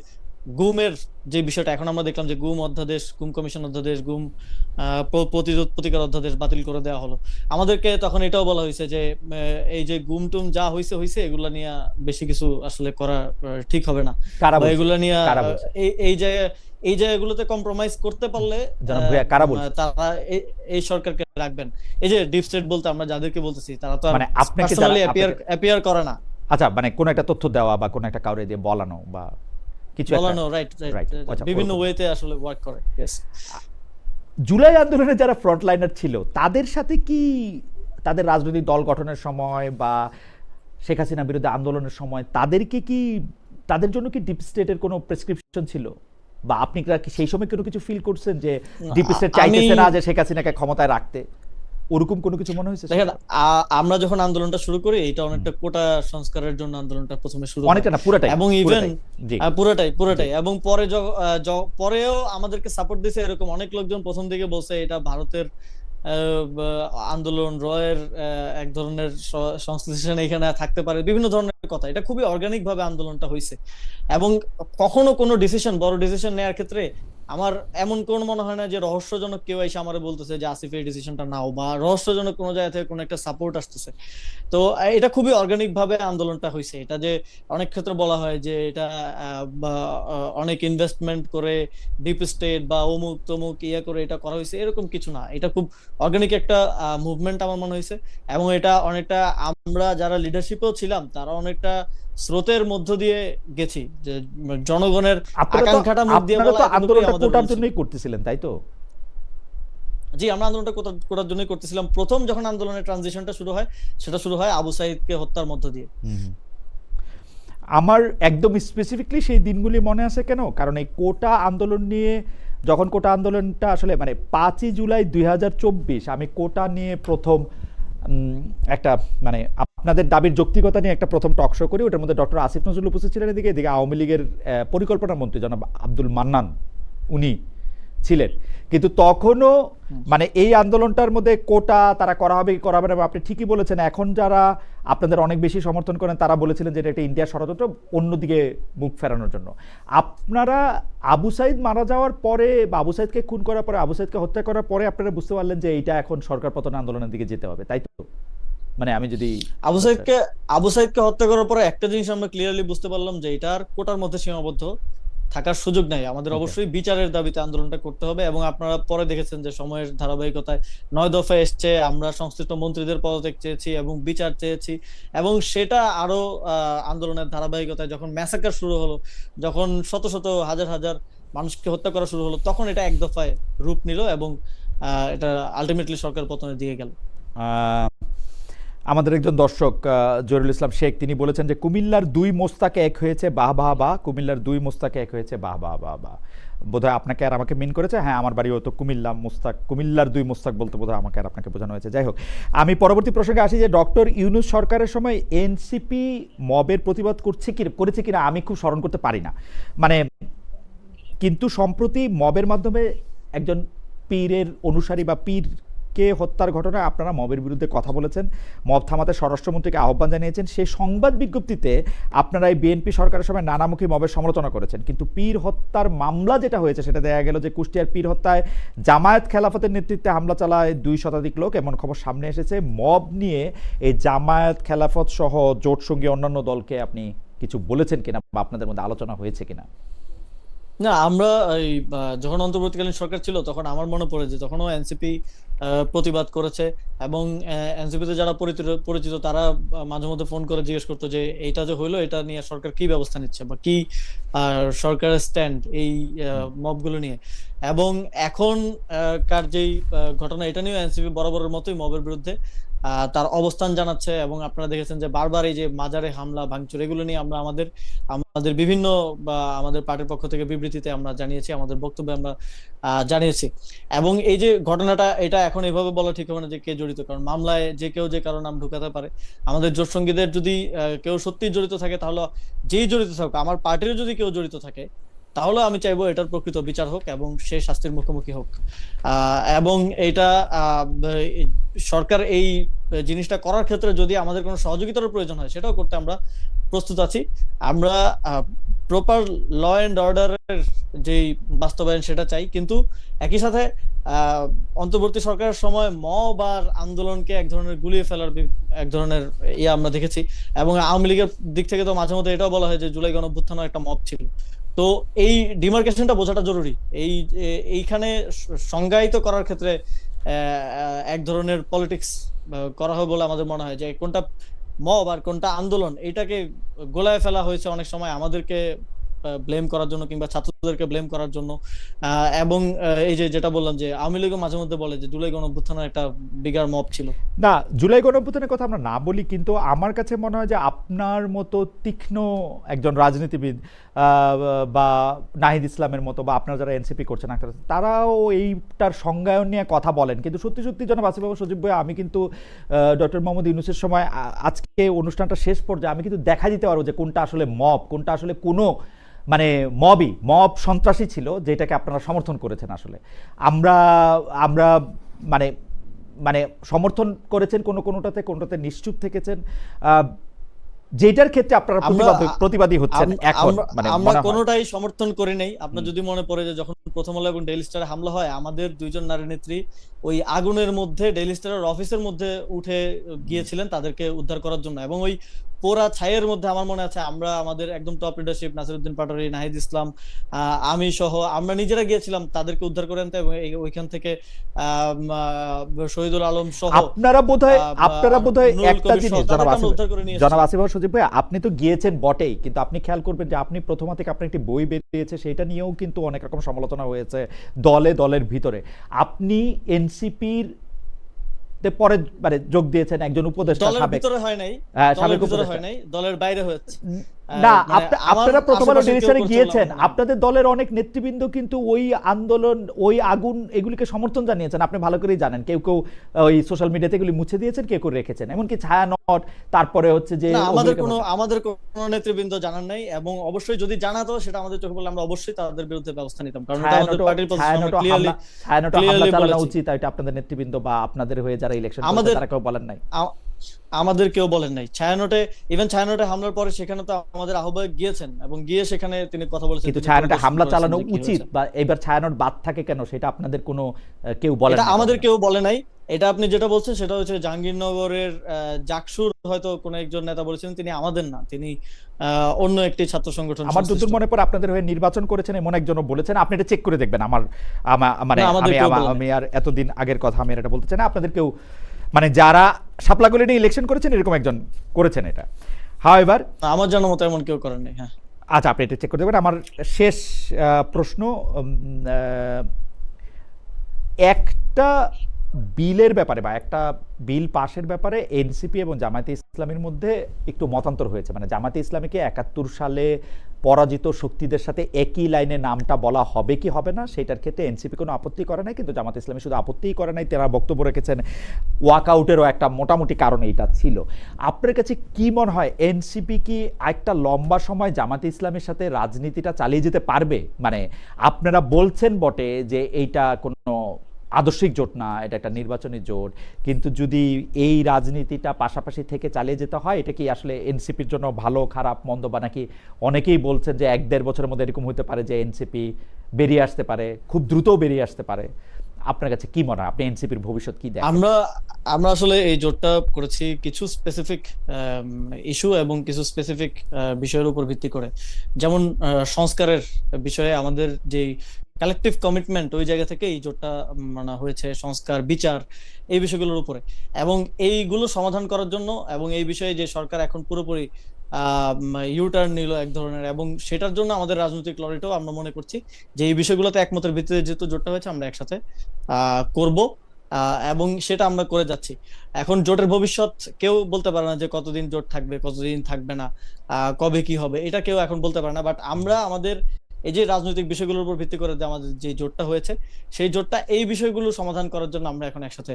গুমের যে বিষয়টা, এখন আমরা দেখলাম যে গুম অধ্যাদেশ, গুম কমিশন অধ্যাদেশ, গুম প্রতিরোধ প্রতিকার অধ্যাদেশ বাতিল করে দেওয়া হলো। আমাদেরকে তখন এটাও বলা হয়েছে যে এই যে গুম টুম যা হইছে হইছে, এগুলা নিয়ে বেশি কিছু আসলে করা ঠিক হবে না, বা এগুলা নিয়ে এই যে এই জায়গাগুলোতে কম্প্রোমাইজ করতে পারলে তারা এই সরকারকে রাখবেন। এই যে ডিপ স্টেট বলতে আমরা যাদেরকে বলতেছি তারা তো মানে আপনাকে অ্যাপিয়ার করে না। আচ্ছা, মানে কোন একটা তথ্য দেওয়া বা কোন একটা কাউরে দিয়ে বলানো বা কিছু বলানো, রাইট, বিভিন্ন ওয়েতে আসলে ওয়ার্ক করে। यस, জুলাই আন্দোলনে যারা ফ্রন্টলাইনার ছিল তাদের সাথে কি তাদের রাজনৈতিক দল গঠনের সময় বা শেখ হাসিনা বিরুদ্ধে আন্দোলনের সময় তাদেরকে কি, তাদের জন্য কি ডিপ স্টেটের কোনো প্রেসক্রিপশন ছিল? বা আপনি কি সেই সময় কোনো কিছু ফিল করছেন যে ডিপ স্টেট চাইতেছে না যে শেখ হাসিনাকে ক্ষমতায় রাখতে, ওরকম কোনো কিছু মনে হয়েছে? দেখেন, আমরা যখন আন্দোলনটা শুরু করি, এটা অনেকটা কোটা সংস্কারের জন্য আন্দোলনটা প্রথমে শুরু অনেকটা না পুরোটাই, এবং ইভেন পুরোটাই এবং পরে পরেও আমাদেরকে সাপোর্ট দিয়েছে এরকম অনেক লোকজন। প্রথম দিকে বলছে এটা ভারতের আন্দোলন, রয়ের এক ধরনের সংশ্লেষণ এখানে থাকতে পারে, বিভিন্ন ধরনের কথা। এটা খুবই অর্গানিক ভাবে আন্দোলনটা হয়েছে, এবং কখনো কোনো ডিসিশন, বড় ডিসিশন নেওয়ার ক্ষেত্রে আমার এমন কোন মনে হয় না যে রহস্যজনক কেউ এসে আমারে বলতেছে যে আসিফ এই ডিসিশনটা নাও, বা রহস্যজনক কোনো জায়গা থেকে কোনো একটা সাপোর্ট আসতেছে। তো এটা খুবই অর্গানিক ভাবে আন্দোলনটা হয়েছে। এটা যে অনেক ক্ষেত্রে বলা হয় যে এটা অনেক ইনভেস্টমেন্ট করে ডিপ স্টেট বা অমুক তমুক ইয়ে করে এটা করা হয়েছে, এরকম কিছু না। এটা খুব অর্গানিক একটা মুভমেন্ট আমার মনে হয়েছে, এবং এটা অনেকটা আমরা যারা লিডারশিপেও ছিলাম তারা অনেকটা স্রোতের মধ্য দিয়ে গেছি, যে জনগণের আকাঙ্ক্ষাটা মুখ দিয়ে বলা। আন্দোলনটা কোটার জন্যই করতেছিলেন তাই তো? জি, আমরা আন্দোলনটা কোটার জন্যই করতেছিলাম। প্রথম যখন আন্দোলনের ট্রানজিশনটা শুরু হয়, সেটা শুরু হয় আবু সাইদকে হত্যার মধ্য দিয়ে। আমার একদম স্পেসিফিকলি সেই দিনগুলি মনে আছে কেন, কারণ এই কোটা আন্দোলন নিয়ে, যখন কোটা আন্দোলনটা আসলে মানে 5ই জুলাই 2024 আমি কোটা নিয়ে প্রথম একটা মানে আপনাদের দাবির যৌক্তিকতা নিয়ে একটা প্রথম টক শো করি। ওটার মধ্যে ডক্টর আসিফ নজরুল উপস্থিত ছিলেন, এদিকে আওয়ামী লীগের পরিকল্পনা মন্ত্রী জনাব আব্দুল মান্নান উনি ছিলেন। কিন্তু তখনও মানে এই আন্দোলনটার মধ্যে কোটা তারা করা হবে কি করা হবে না, আপনি ঠিকই বলেছেন। এখন যারা আপনাদের অনেক বেশি সমর্থন করেন তারা বলেছিলেন যে এটা ইন্ডিয়ার ষড়যন্ত্র অন্যদিকে মুখ ফেরানোর জন্য। আপনারা আবু সাইদ মারা যাওয়ার পরে বা আবু সাইদকে খুন করার পরে, আবু সাইদকে হত্যা করার পরে আপনারা বুঝতে পারলেন যে এইটা এখন সরকার পতন আন্দোলনের দিকে যেতে হবে, তাই তো? মানে আমি যদি আবু সাইদকে হত্যা করার পরে একটা জিনিস আমরা ক্লিয়ারলি বুঝতে পারলাম যে এটা আর কোটার মধ্যে সীমাবদ্ধ থাকার সুযোগ নাই। আমাদের ওকে। অবশ্যই বিচারের দাবিতে আন্দোলনটা করতে হবে, এবং আপনারা পরে দেখেছেন যে সময়ের ধারাবাহিকতায় 9 দফা এসছে, আমরা সংশ্লিষ্ট মন্ত্রীদের পদত্যাগ চেয়েছি এবং বিচার চেয়েছি, এবং সেটা আরো আন্দোলনের ধারাবাহিকতায় যখন ম্যাসাকার শুরু হলো, যখন শত শত হাজার হাজার মানুষকে হত্যা করা শুরু হলো, তখন এটা 1 দফায় রূপ নিল এবং এটা আলটিমেটলি সরকার পতনে দিয়ে গেল। আহ, আমাদের একজন দর্শক জহিরুল ইসলাম শেখ তিনি বলেছেন যে কুমিল্লার 2 মোস্তাক এক হয়েছে বাহ বাহ বাহ, কুমিল্লার 2 মোস্তাক এক হয়েছে বাহ বাহ বাহ বাহ। বোধহয় আপনাকে আর আমাকে মিন করেছে। হ্যাঁ, আমার বাড়িও তো কুমিল্লা, মোস্তাক, কুমিল্লার 2 মোস্তাক বলতে বোধহয় আমাকে আর আপনাকে বোঝানো হয়েছে। যাই হোক, আমি পরবর্তী প্রসঙ্গে আসি যে ডক্টর ইউনূস সরকারের সময় এনসিপি মবের প্রতিবাদ করেছে কিনা আমি খুব স্মরণ করতে পারি না, মানে কিন্তু সম্প্রতি মবের মাধ্যমে একজন পীরের অনুসারী বা পীরকে হত্যার ঘটনায় আপনারা মবের বিরুদ্ধে কথা বলেছেন, মব থামাতে স্বরাষ্ট্রমন্ত্রীকে আহ্বান জানিয়েছেন। সেই সংবাদ বিজ্ঞপ্তিতে আপনারা এই বিএনপি সরকারের সময় নানামুখী মবের সমালোচনা করেছেন, কিন্তু পীর হত্যার মামলা যেটা হয়েছে সেটা দেখা গেল যে কুষ্টিয়ার পীর হত্যায় জামায়াত খেলাফতের নেতৃত্বে হামলা চালায় 2 শতাধিক লোক, এমন খবর সামনে এসেছে। মব নিয়ে এই জামায়াত খেলাফত সহ জোটসঙ্গী অন্যান্য দলকে আপনি কিছু বলেছেন কিনা বা আপনাদের মধ্যে আলোচনা হয়েছে কিনা? না, আমরা এই যখন অন্তর্বর্তীকালীন সরকার ছিল তখন আমার মনে পড়ে যে তখনও এনসিপি প্রতিবাদ করেছে, এবং এনসিপিতে যারা পরিচিত তারা মাঝে মধ্যে ফোন করে জিজ্ঞেস করতো যে এইটা যে হইলো এটা নিয়ে সরকার কি ব্যবস্থা নিচ্ছে বা কি সরকারের স্ট্যান্ড এই মবগুলো নিয়ে। এবং এখন কার যেই ঘটনা, এটা নিয়ে এনসিপি বরাবরের মতোই মবের বিরুদ্ধে তার অবস্থান জানাচ্ছে। এবং আপনারা দেখেছেন যে বারবার এই যে মাজারে হামলা ভাঙচুর এগুলো নিয়ে আমরা আমাদের বিভিন্ন বা আমাদের পার্টির পক্ষ থেকে বিবৃতিতে আমরা জানিয়েছি, আমাদের বক্তব্যে আমরা জানিয়েছি। এবং এই যে ঘটনাটা, এটা এখন এভাবে বলা ঠিক হবে না যে কে জড়িত, কারণ মামলায় যে কেউ যে কারো নাম ঢুকাতে পারে। আমাদের জোট সঙ্গীদের যদি কেউ সত্যি জড়িত থাকে, তাহলে যেই জড়িত থাকুক, আমার পার্টিরও যদি কেউ জড়িত থাকে, তাহলে আমি চাইবো এটার প্রকৃত বিচার হোক এবং সে শাস্তির মুখোমুখি হোক। এবং এটা সরকার এই জিনিসটা করার ক্ষেত্রে যদি আমাদের কোনো সহযোগিতার প্রয়োজন হয়, সেটাও করতে আমরা প্রস্তুত আছি। আমরা প্রপার ল এন্ড অর্ডারের যে বাস্তবায়ন সেটা চাই, কিন্তু একই সাথে অন্তর্বর্তী সরকারের সময় মব আর আন্দোলনকে এক ধরনের গুলিয়ে ফেলার এক ধরনের আমরা দেখেছি। এবং আওয়ামী লীগের দিক থেকে তো মাঝে মধ্যে এটাও বলা হয় যে জুলাই গণঅভ্যুত্থানও একটা মব ছিল। তো এই ডিমার্কেশনটা বোঝাটা জরুরি। এইখানে সংজ্ঞায়িত করার ক্ষেত্রে এক ধরনের পলিটিক্স করা হয় বলে আমাদের মনে হয়, যে কোনটা মব আর কোনটা আন্দোলন এটাকে গোলায় ফেলা হয়েছে অনেক সময় আমাদেরকে ব্লেম করার জন্য কিংবা ছাত্রদেরকে ব্লেম করার জন্য। এবং এই যে যেটা বললাম যে আওয়ামী লীগও মাঝে মধ্যে বলে যে জুলাই গণঅভ্যুত্থানের একটা বিগার মব ছিল। না, জুলাই গণঅভ্যুত্থানের কথা আমরা না বলি, কিন্তু আমার কাছে মনে হয় যে আপনার মতো তীক্ষ্ণ একজন রাজনীতিবিদ বা নাহিদ ইসলামের মতো বা আপনারা যারা এনসিপি করছেন তারাও এইটার সংজ্ঞায়ন নিয়ে কথা বলেন, কিন্তু সত্যি সত্যি জনাব আসিফ বাবু সজীব ভাই, আমি কিন্তু ডক্টর মোহাম্মদ ইউনূসের সময় আজকে অনুষ্ঠানটা শেষ পর্যায়ে আমি কিন্তু দেখা দিতে পারবো যে কোনটা আসলে মব, কোনটা আসলে কোনো মানে মব সন্ত্রাসী ছিল যেটাকে আপনারা সমর্থন করেছেন। আসলে আমরা আমরা মানে মানে সমর্থন করেছেন কোনোটাতে নিশ্চুপ থেকেছেন, যেটার ক্ষেত্রে আপনারা প্রতিবাদী হচ্ছেন এখন। মানে আমরা কোনোটাই সমর্থন করি নাই। আপনার যদি মনে পড়ে যে যখন প্রথম আলো এবং ডেইলি স্টারে হামলা হয়, আমাদের 2 জন নারী নেত্রী ওই আগুনের মধ্যে ডেইলি স্টারের অফিসের মধ্যে উঠে গিয়েছিলেন তাদেরকে উদ্ধার করার জন্য। এবং ওই পোড়া ছাইয়ের মধ্যে আমার মনে আছে আমরা আমাদের একদম টপ লিডারশিপ নাসিরউদ্দিন পাটোয়ারি, নাহিদ ইসলাম, আমি সহ আমরা নিজেরা গিয়েছিলাম তাদেরকে উদ্ধার করে আনতে, এবং ওইখান থেকে শহীদুল আলম সহ আপনারা বোধহয় একটা জিনিস জনাব আসিফ সজীব ভাই, আপনি তো গিয়েছেন বটেই, কিন্তু আপনি খেয়াল করবেন যে আপনি প্রথমা থেকে আপনার একটি বই বেরিয়েছে, সেটা নিয়েও কিন্তু অনেক রকম সমালোচনা হয়েছে দলের ভিতরে। আপনি এনসিপির পরে মানে যোগ দিয়েছেন, একজন উপদেষ্টা দলের ভিতরে হয় নাই, দলের ভিতরে হয় নাই, দলের বাইরে হয়েছে। না, আপনারা প্রথম আলো ডেইলি স্টারে গিয়েছেন, আপনাদের দলের অনেক নেতৃবৃন্দ কিন্তু ওই আন্দোলন, ওই আগুন এগুলিকে সমর্থন জানিয়েছেন, আপনি ভালো করেই জানেন। কেউ ওই সোশ্যাল মিডিয়াতে এগুলি মুছে দিয়েছেন, কেউ রেখেছেন, এমনকি ছায়ানট, তারপরে হচ্ছে যে আমাদের কোনো নেতৃবৃন্দ জানান নাই। এবং অবশ্যই যদি জানাতো সেটা আমাদের চোখে পড়লে আমরা অবশ্যই তাদের বিরুদ্ধে ব্যবস্থা নিতাম, কারণ এটা আমাদের পার্টির পজিশন। ক্লিয়ারলি চালানো উচিত, এটা আপনাদের নেতৃবৃন্দ বা আপনাদের হয়ে যারা ইলেকশন করছে তারা কেউ বলেন নাই, আমাদের কেউ বলেন নাই। ছায়ানটে হামলার পরে সেখানে তো আমাদের আহ্বায়ক গিয়েছেন এবং গিয়ে সেখানে তিনি কথা বলেছেন, কিন্তু ছায়ানটে হামলা চালানো উচিত বা এবার ছায়ানট বাদ থাকে কেন সেটা আপনাদের কোনো কেউ বলেন না? আমাদের কেউ বলে নাই। এটা আপনি যেটা বলছেন সেটা হচ্ছে জাহাঙ্গীরনগরের জাকসুর হয়তো কোনো একজন নেতা বলেছিলেন, তিনি আমাদের না, তিনি অন্য একটি ছাত্র সংগঠন আমার যতদূর সংশ্লিষ্ট। মনে পড়ে আপনাদের হয়ে নির্বাচন করেছেন এমন একজনও বলেছেন, আপনি এটা চেক করে দেখবেন। মানে না, আমাদের কেউ বলেনি। আমি আর এতদিন আগের কথা আমি আর এটা বলতে চাই না, আপনাদের কেউ মানে যারা শাপলাগুলি নিয়ে ইলেকশন করেছেন এরকম একজন করেছেন এটা। হাওয়েভার, না, আমার জানার মতো এমন কেউ করেননি। হ্যাঁ, আচ্ছা আপনি এটা চেক করে দেখবেন। আমার শেষ প্রশ্ন, আহ, একটা বিলের ব্যাপারে বা একটা বিল পাশের ব্যাপারে এনসিপি এবং জামায়াতে ইসলামের মধ্যে একটু মতান্তর হয়েছে। মানে জামায়াতে ইসলামীকে ৭১ সালে পরাজিত শক্তিদের সাথে একই লাইনে নামটা বলা হবে কি হবে না সেটার ক্ষেত্রে এনসিপি কোনো আপত্তি করে নাই, কিন্তু জামায়াতে ইসলামী শুধু আপত্তিই করে নাই, তারা বক্তব্য রেখেছেন ওয়াকআউটেরও একটা মোটামুটি কারণ এইটা ছিল। আপনার কাছে কি মনে হয় এনসিপি কি একটা লম্বা সময় জামায়াতে ইসলামের সাথে রাজনীতিটা চালিয়ে যেতে পারবে? মানে আপনারা বলছেন বটে যে এইটা কোনো আদর্শিক জোট না, এটা একটা নির্বাচনী জোট, কিন্তু যদি এই রাজনীতিটা পাশাপাশি থেকে চালিয়ে যেতে হয় এটা কি আসলে এনসিপির জন্য ভালো খারাপ মন্দ, বা নাকি অনেকেই বলছেন যে ১-১.৫ বছরের মধ্যে এরকম হতে পারে যে এনসিপি বেরিয়ে আসতে পারে, খুব দ্রুতও বেরিয়ে আসতে পারে? আপনার কাছে কি মনে হয়, আপনি এনসিপির ভবিষ্যৎ কি দেখেন? আমরা আমরা আসলে এই জোটটা করেছি কিছু স্পেসিফিক ইস্যু এবং কিছু স্পেসিফিক বিষয়ের উপর ভিত্তি করে। যেমন সংস্কারের বিষয়ে আমাদের যে কালেকটিভ কমিটমেন্ট, ওই জায়গা থেকে এই জোটটা মানে হয়েছে, সংস্কার, বিচার, এই বিষয়গুলোর উপরে। এবং এইগুলো সমাধান করার জন্য এবং এই বিষয়ে যে সরকার এখন পুরোপুরি ইউটার্ন নিল এক ধরনের, এবং সেটার জন্য আমাদের রাজনৈতিক লড়াইটাও আমরা মনে করছি যে এই বিষয়গুলোতে একমতের ভিত্তিতে যেহেতু জোটটা হয়েছে, আমরা একসাথে করব, এবং সেটা আমরা করে যাচ্ছি। এখন জোটের ভবিষ্যৎ কেউ বলতে পারে না যে কতদিন জোট থাকবে, কতদিন থাকবে না, কবে কি হবে, এটা কেউ এখন বলতে পারে না। বাট আমরা আমাদের এই যে রাজনৈতিক বিষয়গুলোর উপর ভিত্তি করে যে আমাদের যে জোটটা হয়েছে, সেই জোটটা এই বিষয়গুলো সমাধান করার জন্য আমরা এখন একসাথে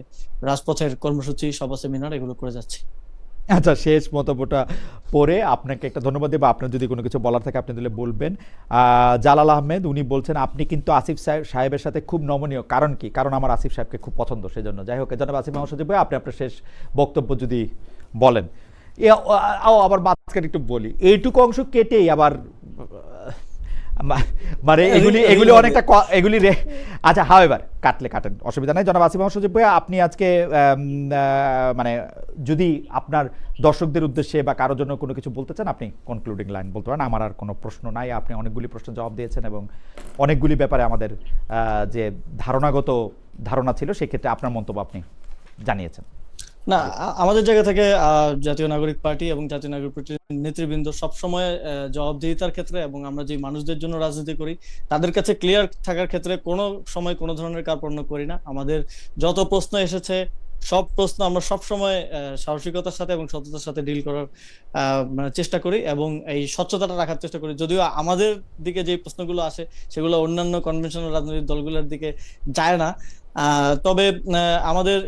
রাজপথের কর্মসূচি, সভা, সেমিনার এগুলো করে যাচ্ছি। আচ্ছা, শেষ মন্তব্যটা পরে আপনাকে একটা ধন্যবাদ দেবো। আপনার যদি কোনো কিছু বলার থাকে আপনি দিলে বলবেন। জালাল আহমেদ উনি বলছেন আপনি কিন্তু আসিফ সাহেবের সাথে খুব নমনীয়, কারণ কি? কারণ আমার আসিফ সাহেবকে খুব পছন্দ, সেজন্য। যাই হোক, জনাব আসিফ মোহাম্মদ সজীব ভাই, আপনি আপনার শেষ বক্তব্য যদি বলেন। আবার মাঝখানে একটু বলি, এইটুকু অংশ কেটেই আবার মানে এগুলি অনেকটা এগুলি আচ্ছা, হাওয়েভার কাটলে কাটেন, অসুবিধা নাই। জনাব আসিফ মোহাম্মদ সজীব ভাইয়া, আপনি আজকে মানে যদি আপনার দর্শকদের উদ্দেশ্যে বা কারোর জন্য কোনো কিছু বলতে চান, আপনি কনক্লুডিং লাইন বলতে পারেন। আমার আর কোনো প্রশ্ন নাই, আপনি অনেকগুলি প্রশ্ন জবাব দিয়েছেন এবং অনেকগুলি ব্যাপারে আমাদের যে ধারণাগত ধারণা ছিল সেক্ষেত্রে আপনার মন্তব্য আপনি জানিয়েছেন। না, আমাদের জায়গা থেকে জাতীয় নাগরিক পার্টি এবং জাতীয় নাগরিক পার্টির নেতৃবৃন্দ সবসময় জবাবদিহিতার ক্ষেত্রে এবং আমরা যে মানুষদের জন্য রাজনীতি করি তাদের কাছে ক্লিয়ার থাকার ক্ষেত্রে কোনো সময় কোনো ধরনের কার্পণ্য করি না। আমাদের যত প্রশ্ন এসেছে সব প্রশ্ন আমরা সব সময় সাহসিকতার সাথে এবং সততার সাথে ডিল করার মানে চেষ্টা করি এবং এই স্বচ্ছতাটা রাখার চেষ্টা করি। যদিও আমাদের দিকে যে প্রশ্নগুলো আসে সেগুলো অন্যান্য কনভেনশনাল রাজনৈতিক দলগুলোর দিকে যায় না, তবে আমাদের